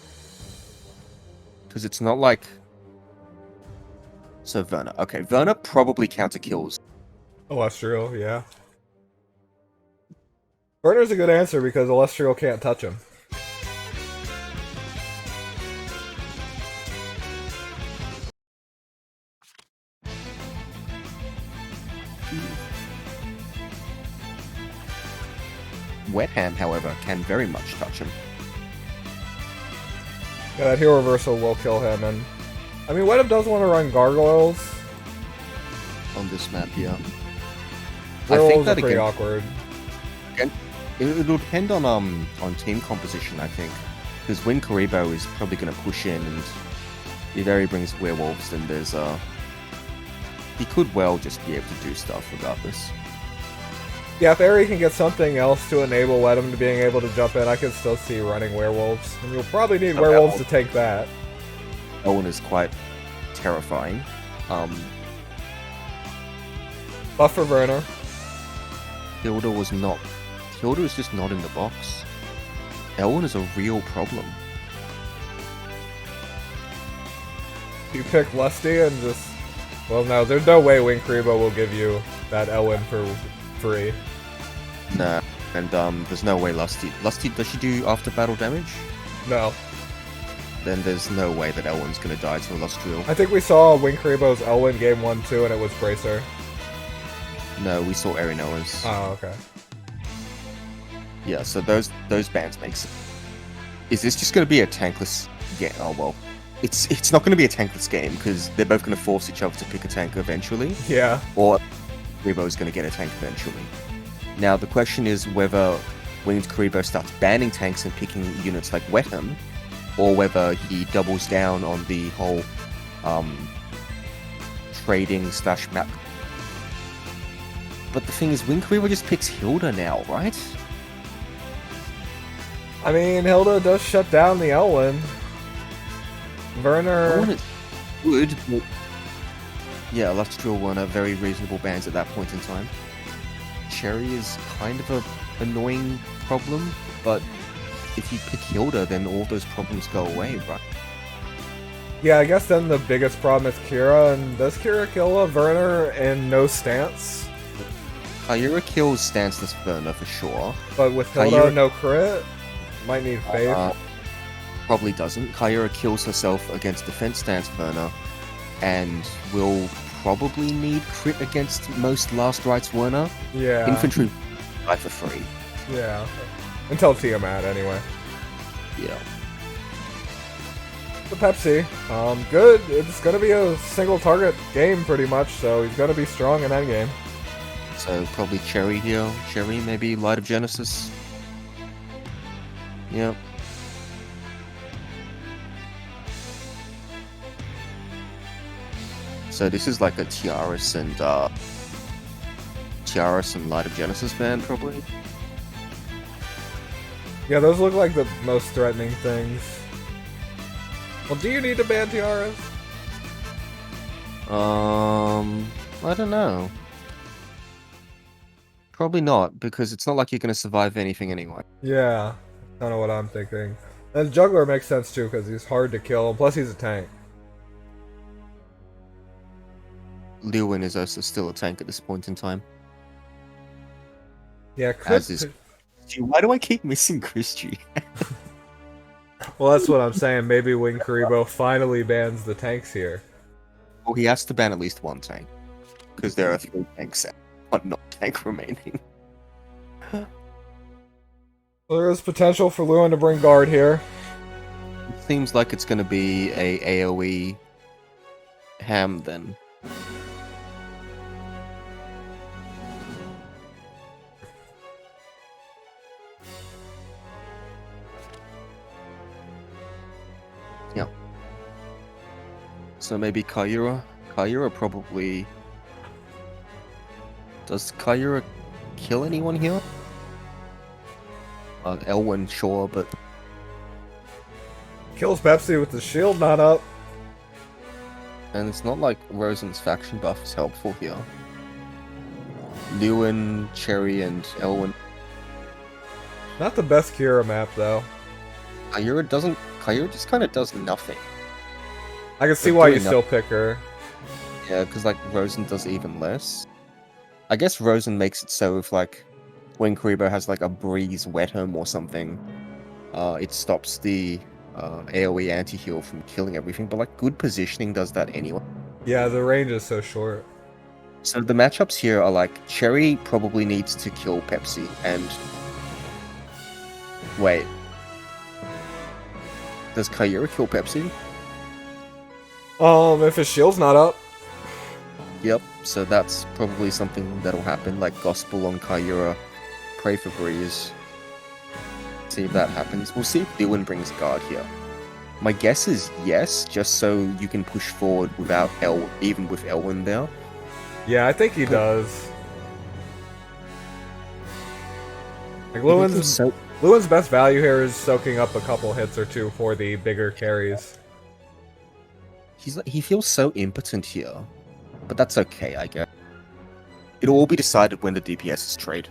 Because it's not like... So, Verna. Okay, Verna probably counter kills. Illustrial, yeah. Verna's a good answer because Illustrial can't touch him. Wetham, however, can very much touch him. Yeah, that hero reversal will kill him, and... I mean, Wetham does want to run gargoyles. On this map, yeah. Werewolves I think that are pretty awkward. Again, it'll depend on team composition, I think. Because WingedKuriboh is probably going to push in, and if Aerie brings werewolves, then there's he could well just be able to do stuff regardless. Yeah, if Aerie can get something else to enable Wetham to being able to jump in, I could still see running werewolves. And you'll probably need werewolves to take that. Owen is quite terrifying. Buff for Verna. Hilda is just not in the box. Elwyn is a real problem. You pick Lusty and just... Well, no, there's no way WingedKuriboh will give you that Elwyn for free. Nah, and there's no way Lusty... Lusty, does she do after battle damage? No. Then there's no way that Elwyn's gonna die to Illustrial. I think we saw WingedKuriboh's Elwyn game 1-2 and it was Bracer. No, we saw Aerinoa's. Oh, okay. Yeah, so those bans make sense. Is this just going to be a tankless game? Oh well, it's not going to be a tankless game because they're both going to force each other to pick a tank eventually. Yeah. Or Kuriboh is going to get a tank eventually. Now the question is whether WingedKuriboh starts banning tanks and picking units like Wetham, or whether he doubles down on the whole trading / map. But the thing is, WingedKuriboh just picks Hilda now, right? I mean, Hilda does shut down the Elwyn. Werner... Elwyn is good, but... Yeah, I'll have to draw one of very reasonable bans at that point in time. Cherry is kind of a annoying problem, but if you pick Hilda, then all those problems go away, right? Yeah, I guess then the biggest problem is Kira, and does Kira kill a Werner in no stance? Kyura kills stanceless Werner for sure. But with Hilda, no crit? Might need faith. Probably doesn't. Kyura kills herself against defense stance Werner, and will probably need crit against most last rights Werner. Yeah. Infantry die for free. Yeah. Until Tiamat, anyway. Yeah. The Pepsi. Good. It's gonna be a single target game pretty much, so he's gonna be strong in endgame. So probably Cherry here. Cherry, maybe Light of Genesis. Yep. So this is like a Tiaras and Light of Genesis band, probably. Yeah, those look like the most threatening things. Well, do you need to ban Tiaras? I don't know. Probably not, because it's not like you're going to survive anything anyway. Yeah, kind of what I'm thinking. And Juggler makes sense too, because he's hard to kill, plus he's a tank. Lewin is also still a tank at this point in time. Yeah, As is... Why do I keep missing Christy? Well, that's what I'm saying. Maybe WingedKuriboh finally bans the tanks here. Well, he has to ban at least one tank, because there are 3 tanks and 1 non-tank remaining. Well, there is potential for Lewin to bring guard here. It seems like it's going to be a AoE ham then. Yeah. So maybe Kyura? Kyura probably... Does Kyura kill anyone here? Elwyn, sure, but... Kills Pepsi with the shield not up. And it's not like Rosen's faction buff is helpful here. Lewin, Cherry, and Elwyn. Not the best Kira map, though. Kyura just kind of does nothing. I can see why you still pick her. Yeah, because like Rosen does even less. I guess Rosen makes it so if like WingedKuriboh has like a breeze Wetham or something, it stops the AoE anti-heal from killing everything, but like good positioning does that anyway. Yeah, the range is so short. So the matchups here are like Cherry probably needs to kill Pepsi and... Wait. Does Kyura kill Pepsi? If his shield's not up. Yep, so that's probably something that'll happen, like Gospel on Kyura, pray for Breeze. See if that happens. We'll see if Lewin brings guard here. My guess is yes, just so you can push forward without even with Elwyn there. Yeah, I think he does. Like Lewin's best value here is soaking up a couple hits or two for the bigger carries. He feels so impotent here, but that's okay, I guess. It'll all be decided when the DPS is trade.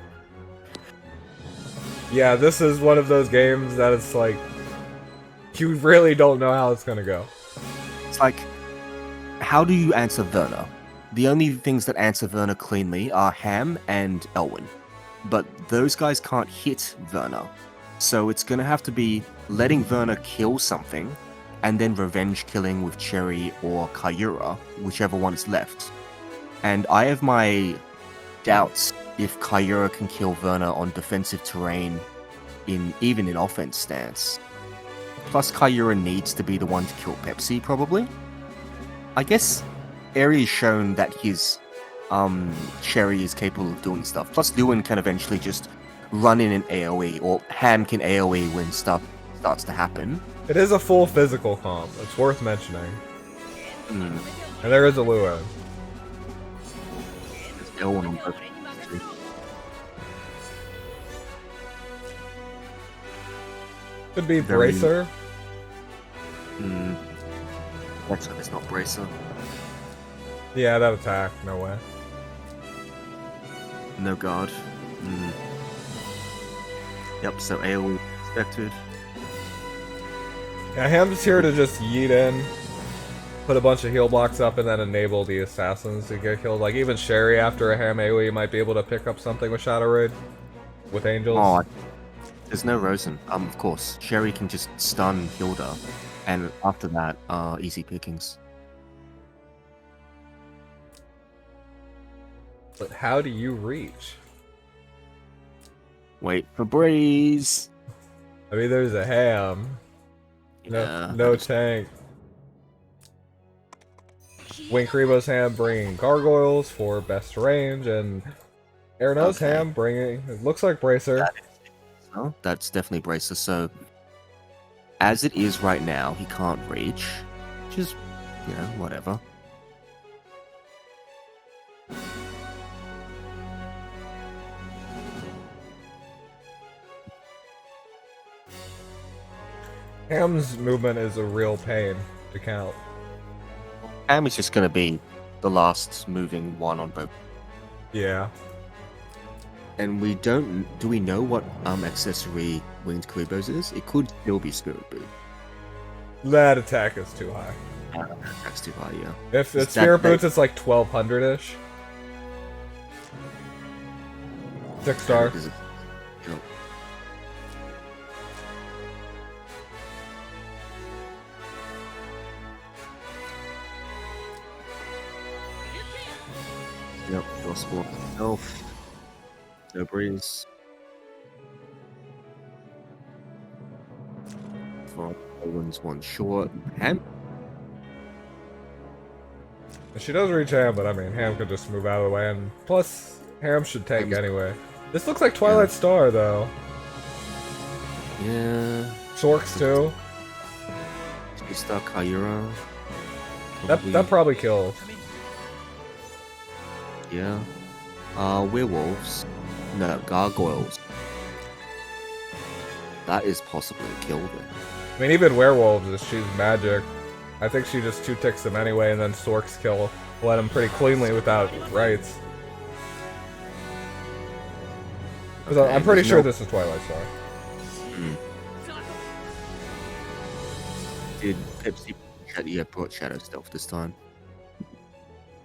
Yeah, this is one of those games that it's like, you really don't know how it's gonna go. It's like, how do you answer Werner? The only things that answer Werner cleanly are Ham and Elwyn. But those guys can't hit Werner. So it's gonna have to be letting Werner kill something, and then revenge killing with Cherry or Kyura, whichever one is left. And I have my doubts if Kyura can kill Werner on defensive terrain even in offense stance. Plus, Kyura needs to be the one to kill Pepsi, probably. I guess Aeries shown that his Sherry is capable of doing stuff. Plus, Lewin can eventually just run in an AoE, or Ham can AoE when stuff starts to happen. It is a full physical comp. It's worth mentioning. And there is a Lewin. There's no one on both. Could be Bracer. Let's hope it's not Bracer. Yeah, that attack. No way. No guard. Yep, so AoE expected. Yeah, Ham's here to just yeet in, put a bunch of heal blocks up, and then enable the assassins to get killed. Like, even Sherry, after a Ham AoE, might be able to pick up something with Shadow Raid. With Angels. Oh, there's no Rosen. Of course. Sherry can just stun Hilda, and after that, easy pickings. But how do you reach? Wait for Breeze! I mean, there's a Ham. No tank. WingedKuriboh's Ham bringing gargoyles for best range, and Aerinoa's Ham bringing, it looks like Bracer. That's definitely Bracer, so as it is right now, he can't reach, which is, whatever. Ham's movement is a real pain to count. Ham is just going to be the last moving one on both. Yeah. And we don't... Do we know what accessory WingedKuriboh's is? It could still be Spirit Boot. That attack is too high. Attack's too high, yeah. If it's Spirit Boots, it's like 1200-ish. 6-star. Yep, gospel itself. No Breeze. For Owen's one short. Ham. She does reach Ham, but I mean, Ham could just move out of the way, and plus, Ham should tank anyway. This looks like Twilight Star, though. Yeah. Sorks, too. Star Kyura. That probably kills. Yeah. Werewolves. No, gargoyles. That is possibly a kill then. I mean, even werewolves, if she's magic, I think she just 2-ticks them anyway, and then Sorks kill. Let him pretty cleanly without rights. Okay, I'm pretty sure this is Twilight Star. Did Pepsi brought Shadow Stealth this time?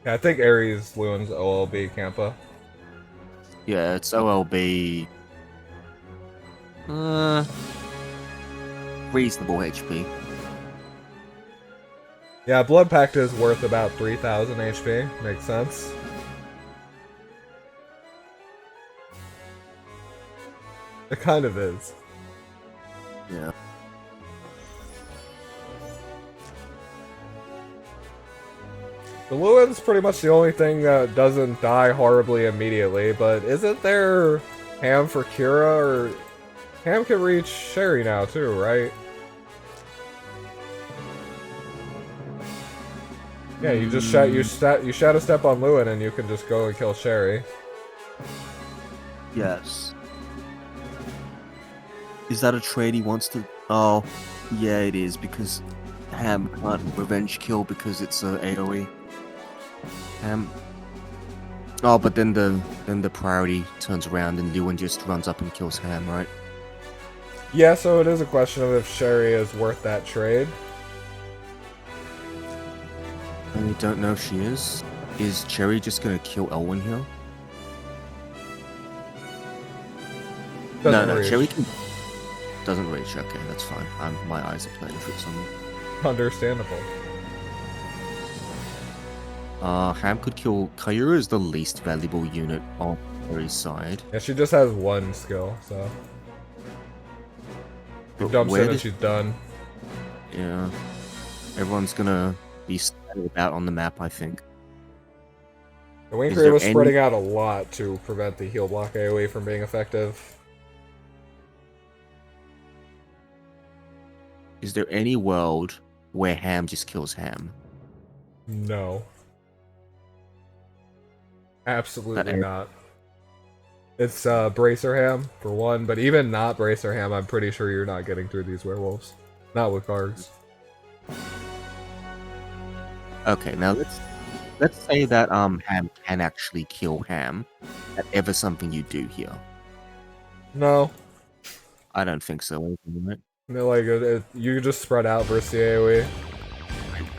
Yeah, I think Aeries Lewin's OLB Campa. Yeah, it's OLB. Reasonable HP. Yeah, Blood Pact is worth about 3000 HP. Makes sense. It kind of is. Yeah. The Lewin's pretty much the only thing that doesn't die horribly immediately, but isn't there Ham for Kira, or Ham can reach Sherry now too, right? Yeah, you just you shadow step on Lewin and you can just go and kill Sherry. Yes. Is that a trade he wants to? Oh, yeah, it is, because Ham can't revenge kill because it's a AoE. Oh, but then the priority turns around and Lewin just runs up and kills Ham, right? Yeah, so it is a question of if Sherry is worth that trade. I don't know if she is. Is Cherry just gonna kill Elwyn here? No, Cherry doesn't reach. Okay, that's fine. My eyes are playing tricks on me. Understandable. Ham could kill... Kyura is the least valuable unit on Cherry's side. Yeah, she just has one skill, so... But Dumps where in and does... she's done. Yeah. Everyone's gonna be scattered about on the map, I think. The Wing Is there was any... spreading out a lot to prevent the heal block AoE from being effective. Is there any world where Ham just kills Ham? No. Absolutely not. It's Bracer Ham, for one, but even not Bracer Ham, I'm pretty sure you're not getting through these werewolves. Not with cards. Okay, now let's say that Ham can actually kill Ham. That ever something you do here? No. I don't think so. Right? Like, you just spread out versus the AoE.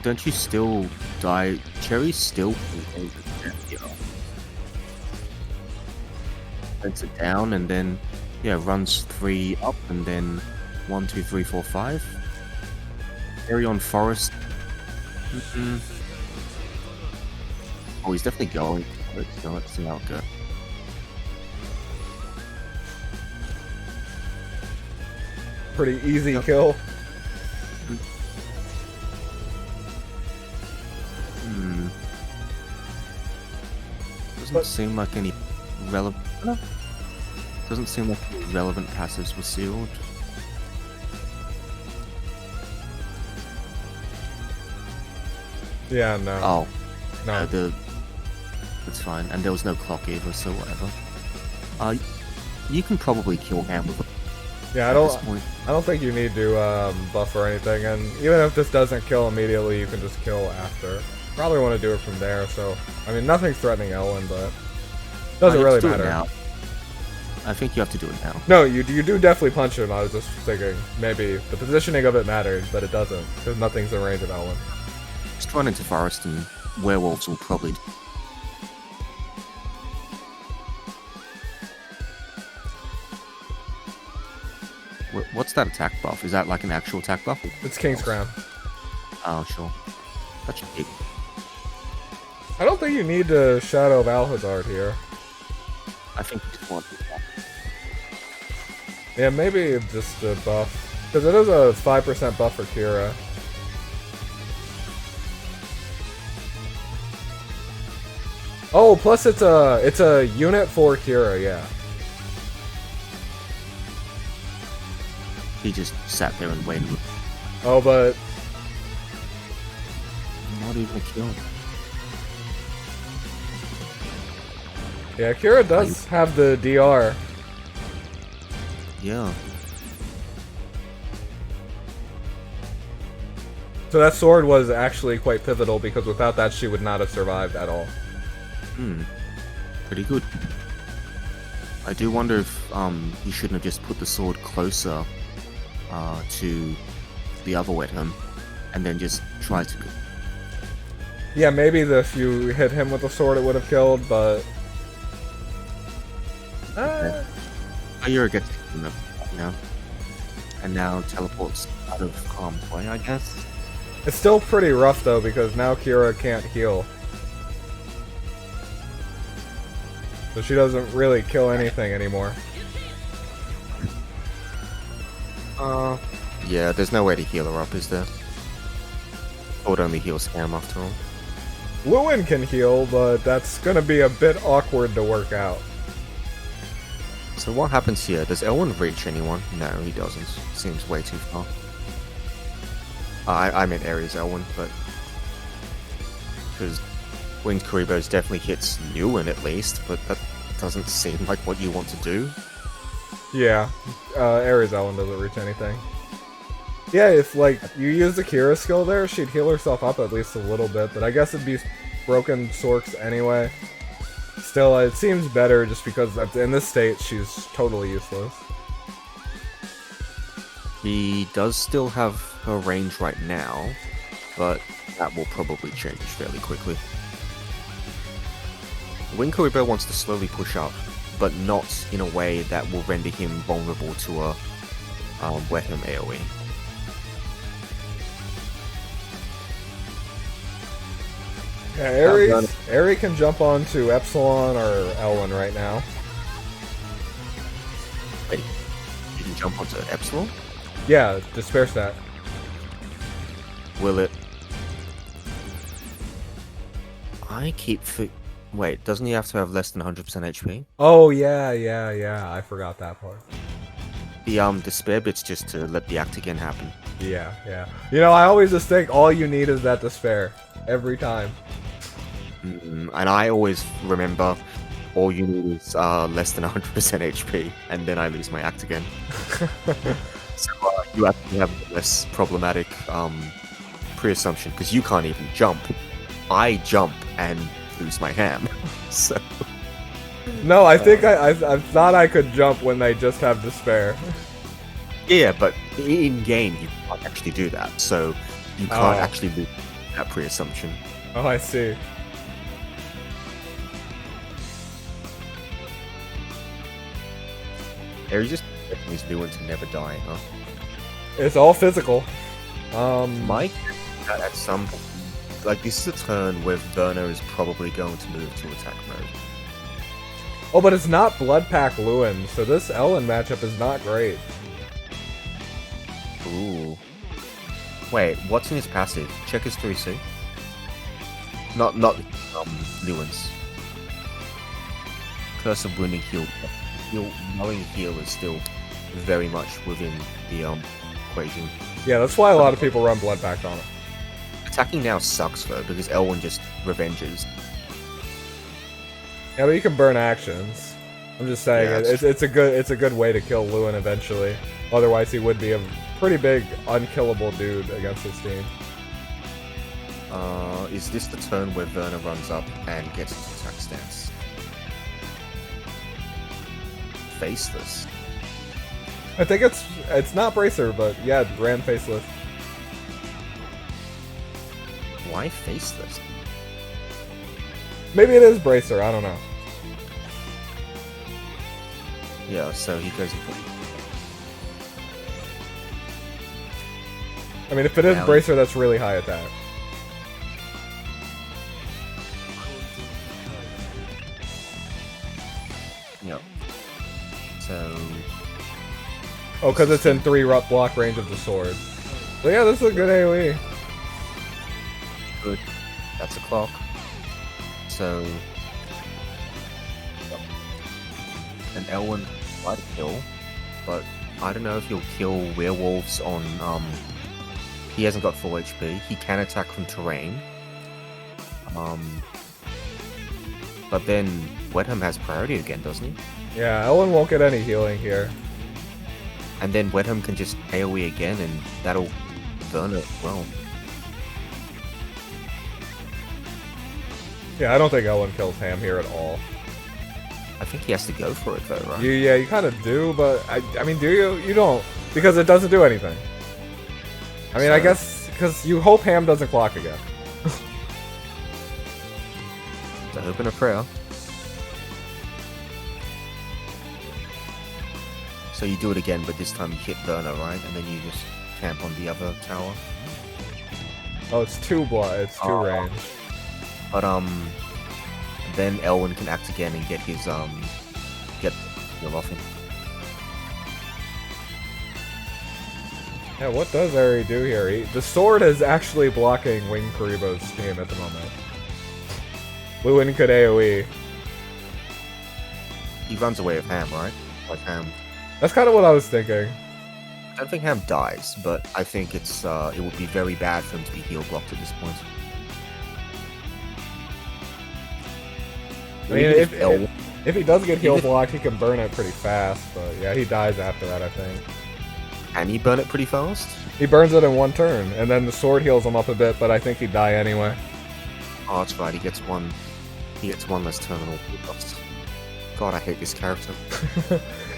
Don't you still die? Cherry still sends it down and then runs 3 up and then 1, 2, 3, 4, 5. Cherry on Forest. Oh, he's definitely going. Let's see how it goes. Pretty easy kill. Doesn't seem like any relevant. Doesn't seem like any relevant passives were sealed. Yeah, no. Oh, no. That's fine. And there was no clock either, so whatever. You can probably kill Ham with. Yeah, I don't think you need to buff or anything, and even if this doesn't kill immediately, you can just kill after. Probably want to do it from there, so... I mean, nothing's threatening Ellen, but... Doesn't really matter. Now. I think you have to do it now. No, you do definitely punch him. I was just thinking, maybe the positioning of it matters, but it doesn't, because nothing's in range of Ellen. Just run into Forest and werewolves will probably... What's that attack buff? Is that like an actual attack buff? It's King's Crown. Oh, sure. That should be... I don't think you need to Shadow of Alhazard here. I think you just want to... Yeah, maybe just a buff. Because it is a 5% buff for Kira. Oh, plus it's a unit for Kira, yeah. He just sat there and waited. Oh, but... Not even a kill. Yeah, Kira does have the DR. Yeah. So that sword was actually quite pivotal, because without that she would not have survived at all. Pretty good. I do wonder if you shouldn't have just put the sword closer to the other Wetham, and then just try to... Yeah, maybe if you hit him with the sword it would have killed, but... Ayura gets him, and now teleports out of harm's way, I guess. It's still pretty rough though, because now Kira can't heal. So she doesn't really kill anything anymore. Yeah, there's no way to heal her up, is there? Or it only heals Ham after all. Lewin can heal, but that's gonna be a bit awkward to work out. So what happens here? Does Elwyn reach anyone? No, he doesn't. Seems way too far. I meant Ares Elwyn, but... Because WingedKuriboh definitely hits Lewin at least, but that doesn't seem like what you want to do. Yeah, Ares Ellen doesn't reach anything. Yeah, if, like, you use the Kira skill there, she'd heal herself up at least a little bit, but I guess it'd be broken Sorks anyway. Still, it seems better just because in this state, she's totally useless. He does still have her range right now, but that will probably change fairly quickly. WingedKuriboh wants to slowly push up, but not in a way that will render him vulnerable to a Wetham AoE. Yeah, Aerie can jump onto Epsilon or Elwyn right now. Wait, you can jump onto Epsilon? Yeah, despair stat. Will it? I keep wait, doesn't he have to have less than 100% HP? Oh yeah. I forgot that part. The despair bit's just to let the act again happen. Yeah. You know, I always just think all you need is that despair every time. And I always remember all you need is less than 100% HP, and then I lose my act again. So you actually have a less problematic pre-assumption, because you can't even jump. I jump and lose my ham. So No, I think I thought I could jump when they just have despair. yeah, but in game you can't actually do that, so you can't actually lose that pre-assumption. Oh, I see. They're just expecting these new ones to never die, huh? It's all physical. Mike, at some point, like, this is a turn where Werner is probably going to move to attack mode. Oh, but it's not Blood Pack Lewin, so this Ellen matchup is not great. Ooh. Wait, what's in his passive? Check his 3C. Not Lewin's. Curse of Wounding Heal. Knowing heal is still very much within the equation. Yeah, that's why a lot of people run Blood Pact on it. Attacking now sucks though, because Elwyn just revenges. Yeah, but you can burn actions. I'm just saying, Yeah, it's a good way to kill Lewin eventually. Otherwise, he would be a pretty big unkillable dude against his team. Is this the turn where Werner runs up and gets into attack stance? Faceless. I think it's not Bracer, but yeah, Grand Faceless. Why faceless? Maybe it is Bracer, I don't know. Yeah, so he goes. I mean, if it is Bracer, that's really high attack. Yep. So. Oh, because it's in 3 block range of the sword. So yeah, this is a good AoE. Good. That's a clock. So. And Elwyn might kill, but I don't know if he'll kill werewolves on. He hasn't got full HP. He can attack from terrain. But then Wedham has priority again, doesn't he? Yeah, Ellen won't get any healing here. And then Wedham can just AoE again, and that'll burn it well. Yeah, I don't think Ellen kills Ham here at all. I think he has to go for it though, right? Yeah, you kind of do, but I mean, do you? You don't, because it doesn't do anything. I mean, I guess because you hope Ham doesn't clock again. It's a hope and a prayer. So you do it again, but this time you hit Werner, right? And then you just camp on the other tower. Oh, it's 2 blood. It's 2 range. But then Elwyn can act again and get his get heal off him. Yeah, what does Ari do here? The sword is actually blocking WingedKuriboh's team at the moment. Lewin could AoE. He runs away with Ham, right? Like Ham. That's kind of what I was thinking. I don't think Ham dies, but I think it would be very bad for him to be heal blocked at this point. I mean, if he does get heal blocked, he can burn it pretty fast, but yeah, he dies after that, I think. Can he burn it pretty fast? He burns it in 1 turn, and then the sword heals him up a bit, but I think he'd die anyway. Oh, that's right, he gets one less terminal buffs. God, I hate this character.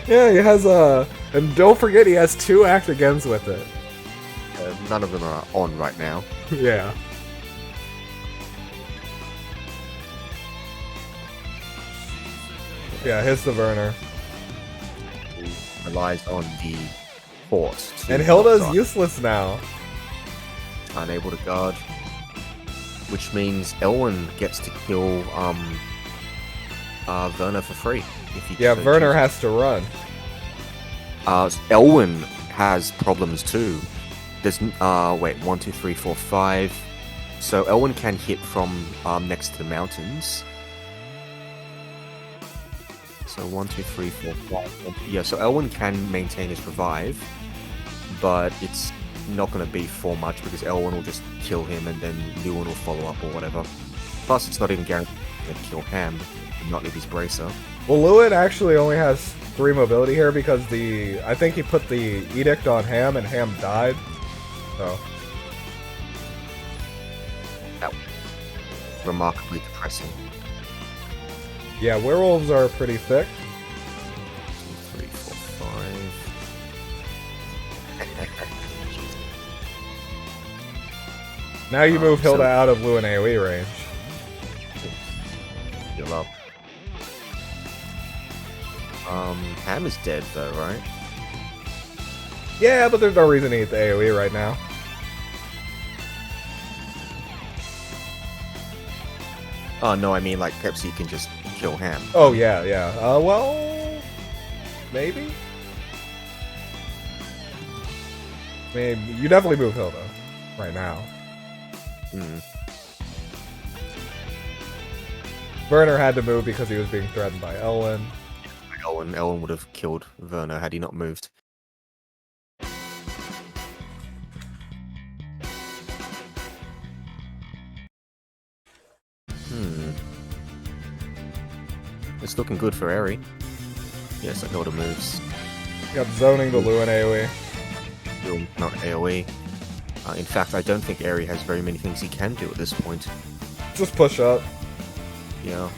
Yeah, he has and don't forget he has 2 act agains with it. None of them are on right now. Yeah. Yeah, hits the Werner. Relies on the fort. And Hilda's useless now. Unable to guard. Which means Elwyn gets to kill Werner for free. If he Yeah, Werner has to run. Elwyn has problems too. There's wait, 1, 2, 3, 4, 5. So Elwyn can hit from next to the mountains. So 1, 2, 3, 4, 5. Yeah, so Elwyn can maintain his revive, but it's not going to be for much because Elwyn will just kill him and then Lewin will follow up or whatever. Plus, it's not even guaranteed to kill Ham and not leave his bracer. Well, Lewin actually only has 3 mobility here because I think he put the edict on Ham and Ham died. So. That was remarkably depressing. Yeah, werewolves are pretty thick. 2, 3, 4, 5. Now you move Hilda out of Lewin AoE range. Heal up. Ham is dead though, right? Yeah, but there's no reason to eat the AoE right now. Oh no, I mean like Pepsi can just kill Ham. Oh yeah, yeah. Well, maybe. I mean, you definitely move Hilda right now. Werner had to move because he was being threatened by Elwyn. Elwyn would have killed Werner had he not moved. It's looking good for Eri. Yes, I Hilda moves. Yep, zoning the Lewin AoE. Not AoE. In fact, I don't think Eri has very many things he can do at this point. Just push up. Yeah.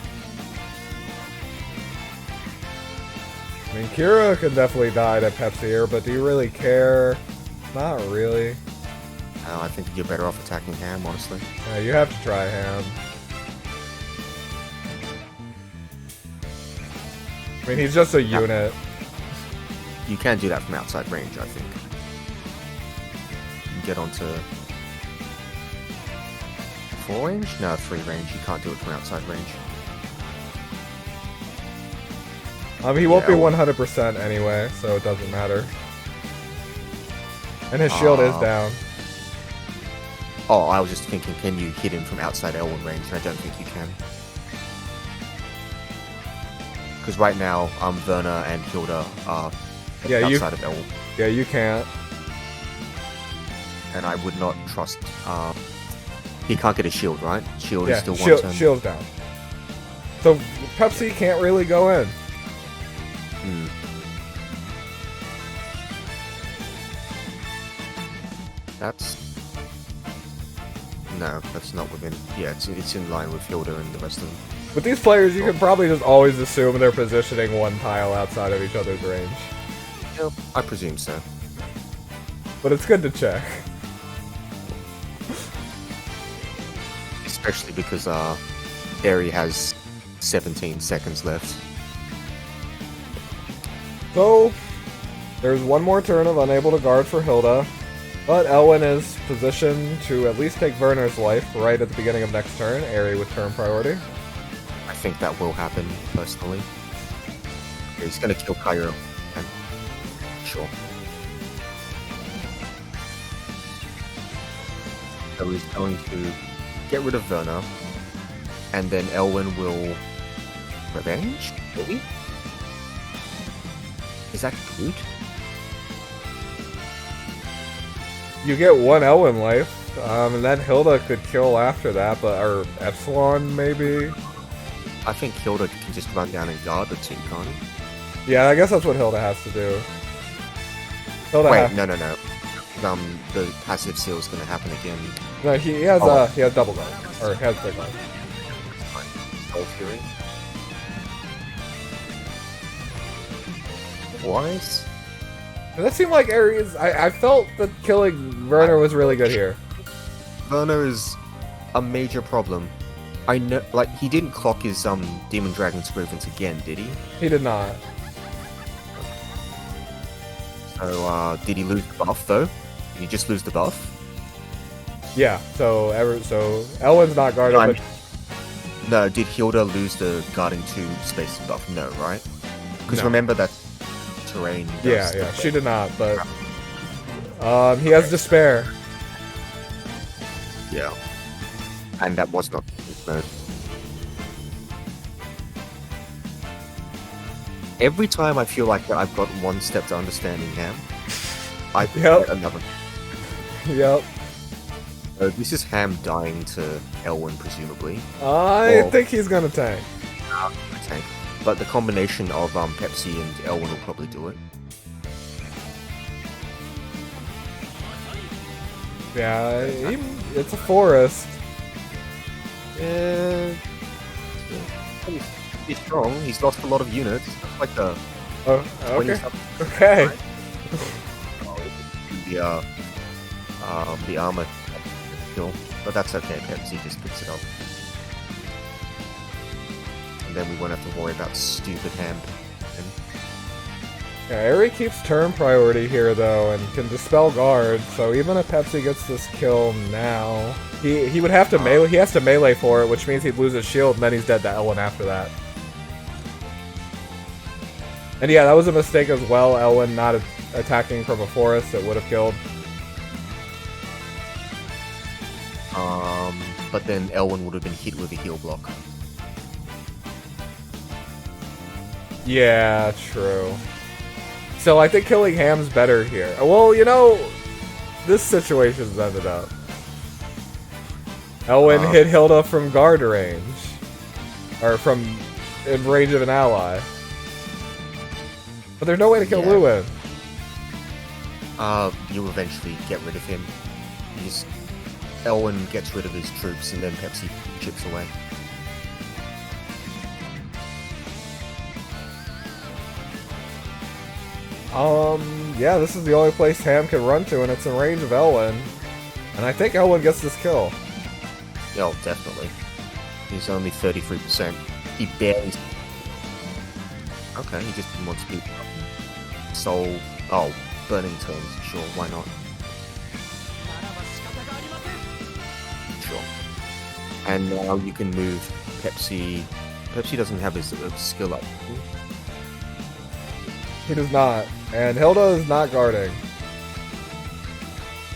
I mean, Kira can definitely die to Pepsi here, but do you really care? Not really. I think you're better off attacking Ham, honestly. Yeah, you have to try Ham. I mean, he's just a unit. You can do that from outside range, I think. You can get onto 4 range? No, 3 range. You can't do it from outside range. He won't be 100% anyway, so it doesn't matter. And his shield is down. Oh, I was just thinking, can you hit him from outside Elwyn range? And I don't think you can. Because right now, Werner and Hilda are outside of Elwyn. Yeah, you can't. And I would not trust... he can't get a shield, right? Shield is still one turn. Shield's down. So Pepsi can't really go in. That's... No, that's not within... Yeah, it's in line with Hilda and the rest of them. With these players, you can probably just always assume they're positioning one tile outside of each other's range. Yep, I presume so. But it's good to check. Especially because Eri has 17 seconds left. So, there's one more turn of unable to guard for Hilda, but Elwyn is positioned to at least take Werner's life right at the beginning of next turn, Eri with turn priority. I think that will happen, personally. Okay, he's gonna kill Cairo. Okay. Sure. So he's going to get rid of Werner, and then Elwyn will... Revenge? Maybe? Is that good? You get one Elwyn life, and then Hilda could kill after that, or Epsilon, maybe? I think Hilda can just run down and guard the team, can't he? Yeah, I guess that's what Hilda has to do. Wait, no. The passive seal is going to happen again. No, he has double guard, or he has big guard. Soul Fury. Wise? That seemed like Ares. I felt that killing Werner was really good here. Werner is a major problem. I know, like, he didn't clock his Demon Dragon's Grievance again, did he? He did not. So, did he lose the buff though? Did he just lose the buff? Yeah. So Elwyn's not guarded. No, did Hilda lose the guarding 2 space buff? No, right? Because No. remember that terrain. Yeah, she did not. But He has despair. Yeah. And that was not no. Every time I feel like I've got one step to understanding Ham, I get another. Yep. This is Ham dying to Elwyn, presumably. I think he's gonna tank. Tank. But the combination of Pepsi and Elwyn will probably do it. Yeah, it's a forest. Yeah. He's strong. He's lost a lot of units. That's like a. Oh, okay. Okay. The armor kill, but that's okay. Pepsi just picks it up, and then we won't have to worry about stupid Ham. Yeah, Aerie keeps turn priority here though, and can dispel guard. So even if Pepsi gets this kill now, he would have to melee. He has to melee for it, which means he'd lose his shield, and then he's dead to Elwyn after that. And yeah, that was a mistake as well. Elwyn not attacking from a forest that would have killed. But then Elwyn would have been hit with a heal block. Yeah, true. So I think killing Ham's better here. Well, you know, this situation's ended up. Elwyn hit Hilda from guard range. Or from in range of an ally. But there's no way to kill Lewin. You eventually get rid of him. Elwyn gets rid of his troops and then Pepsi chips away. Yeah, this is the only place Ham can run to, and it's in range of Elwyn. And I think Elwyn gets this kill. Yeah, definitely. He's only 33%. He barely... Okay, he just didn't want to be... Soul... Oh, burning turns. Sure, why not? Sure. And now you can move Pepsi... Pepsi doesn't have his skill up. He does not. And Hilda is not guarding.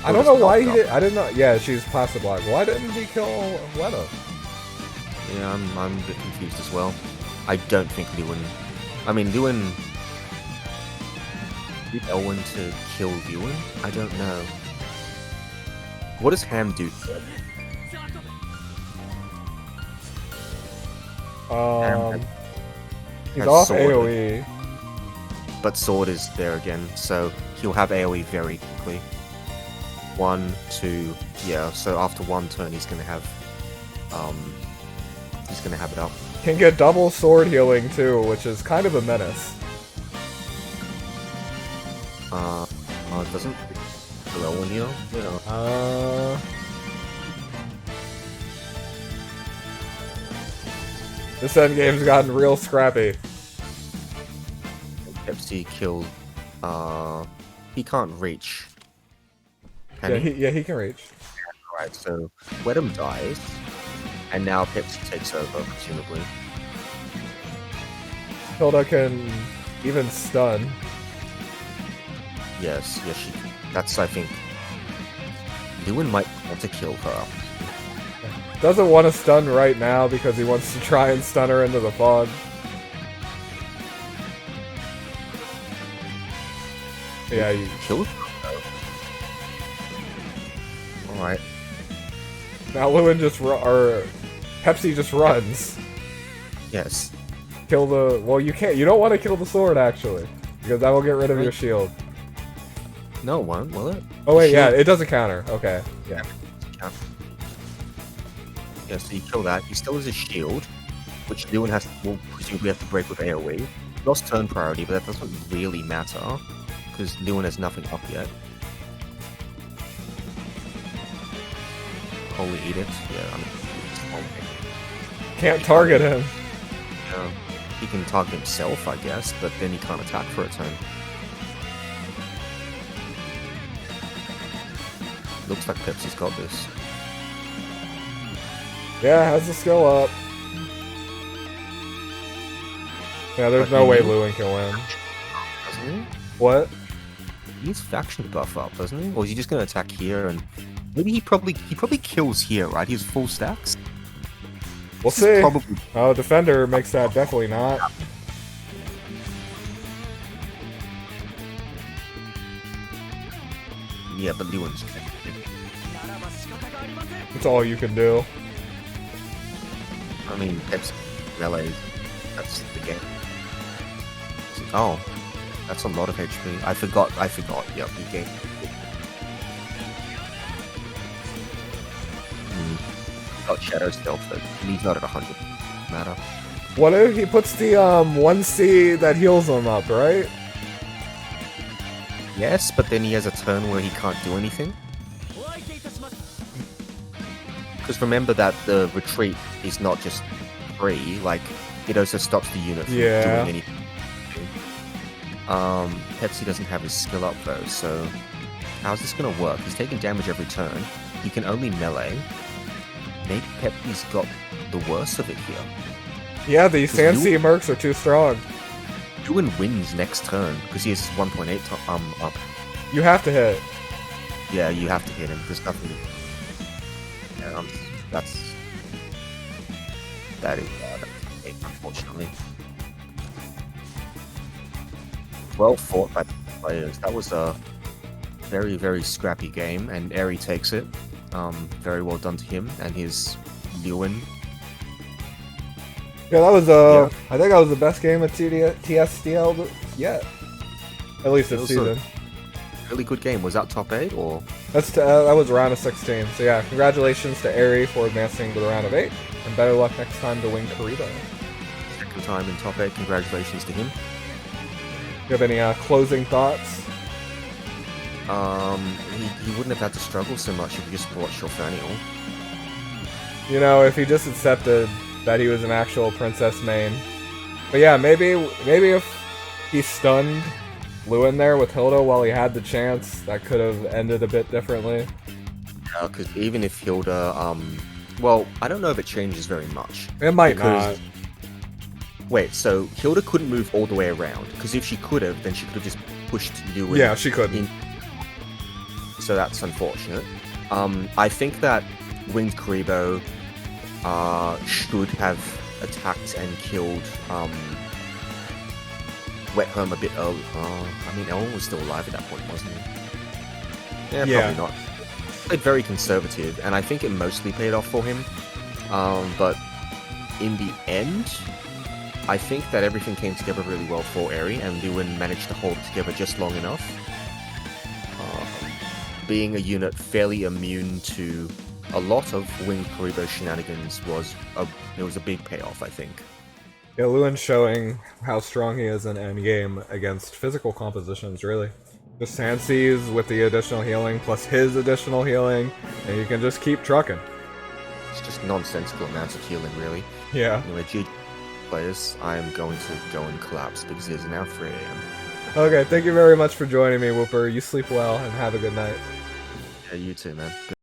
I don't know why he did. I didn't know. Yeah, she's passive block. Why didn't he kill Letta? Yeah, I'm a bit confused as well. I don't think Lewin... I mean, Lewin... Did Elwyn to kill Lewin? I don't know. What does Ham do? He's off AoE. But Sword is there again, so he'll have AoE very quickly. 1, 2, yeah, so after one turn he's gonna have it up. Can get double sword healing too, which is kind of a menace. It doesn't Elwyn heal? Yeah. This endgame's gotten real scrappy. Pepsi killed, he can't reach. He can reach. Right, so Wedham dies, and now Pepsi takes over, presumably. Hilda can even stun. Yes, she can. That's, I think... Lewin might want to kill her. Doesn't want to stun right now because he wants to try and stun her into the fog. Yeah, you killed her. Alright. Now Lewin just or Pepsi just runs. Yes. Kill the... Well, you can't... You don't want to kill the sword, actually. Because that will get rid of your shield. No, it won't, will it? Oh, wait, yeah, it doesn't counter. Okay, yeah. Yeah, so you kill that. He still has a shield, which Lewin will presumably have to break with AoE. Lost turn priority, but that doesn't really matter, because Lewin has nothing up yet. Holy Edict, yeah, I mean... Can't target him. Yeah, he can target himself, I guess, but then he can't attack for a turn. Looks like Pepsi's got this. Yeah, has the skill up. Yeah, there's no way Lewin can win. Doesn't he? What? He needs faction buff up, doesn't he? Or is he just gonna attack here and maybe he probably kills here, right? He has full stacks. We'll This is see. probably Oh, defender makes that definitely not. yeah, but Lewin's That's all you can do. I mean, Pepsi melee. That's the game. Oh, that's a lot of HP. I forgot. Yep, he gained. He got Shadow Stealth, but he's not at 100. Matter. What if he puts the 1C that heals him up, right? Yes, but then he has a turn where he can't do anything. Because remember that the retreat is not just free, like, it also stops the unit from doing anything. Pepsi doesn't have his skill up though, so how's this gonna work? He's taking damage every turn. He can only melee. Maybe Pepsi's got the worst of it here. Yeah, the Sansi mercs are too strong. Lewin wins next turn because he has 1.8 up. You have to hit. Yeah, you have to hit him. There's nothing. Yeah, that is it, unfortunately. Well fought by the players. That was a very, very scrappy game, and Eri takes it. Very well done to him and his Lewin. Yeah, that was I think that was the best game of TSdL yet. At least this season. Really good game. Was that top 8 or? That was a round of 16. So yeah, congratulations to Eri for advancing to the round of 8, and better luck next time to WingedKuriboh. Second time in top 8. Congratulations to him. You have any closing thoughts? He wouldn't have had to struggle so much if he just brought Shorfaniel. You know, if he just accepted that he was an actual princess main. But yeah, maybe if he stunned Lewin there with Hilda while he had the chance, that could have ended a bit differently. Yeah, because even if Hilda, well, I don't know if it changes very much. It might not. Wait, so Hilda couldn't move all the way around, because if she could have, then she could have just pushed Lewin. Yeah, she couldn't. So that's unfortunate. I think that WingedKuriboh should have attacked and killed Wetherm a bit early. I mean, Elwin was still alive at that point, wasn't he? Yeah, probably not. Played very conservative, and I think it mostly paid off for him. But in the end, I think that everything came together really well for Eri, and Lewin managed to hold it together just long enough. Being a unit fairly immune to a lot of WingedKuriboh shenanigans was a big payoff, I think. Yeah, Lewin showing how strong he is in endgame against physical compositions, really. The Sansi's with the additional healing, plus his additional healing, and you can just keep trucking. It's just nonsensical amounts of healing, really. Yeah. Anyway, GG players, I am going to go and collapse because it is now 3 AM. Okay, thank you very much for joining me, Wooper. You sleep well, and have a good night. Yeah, you too, man.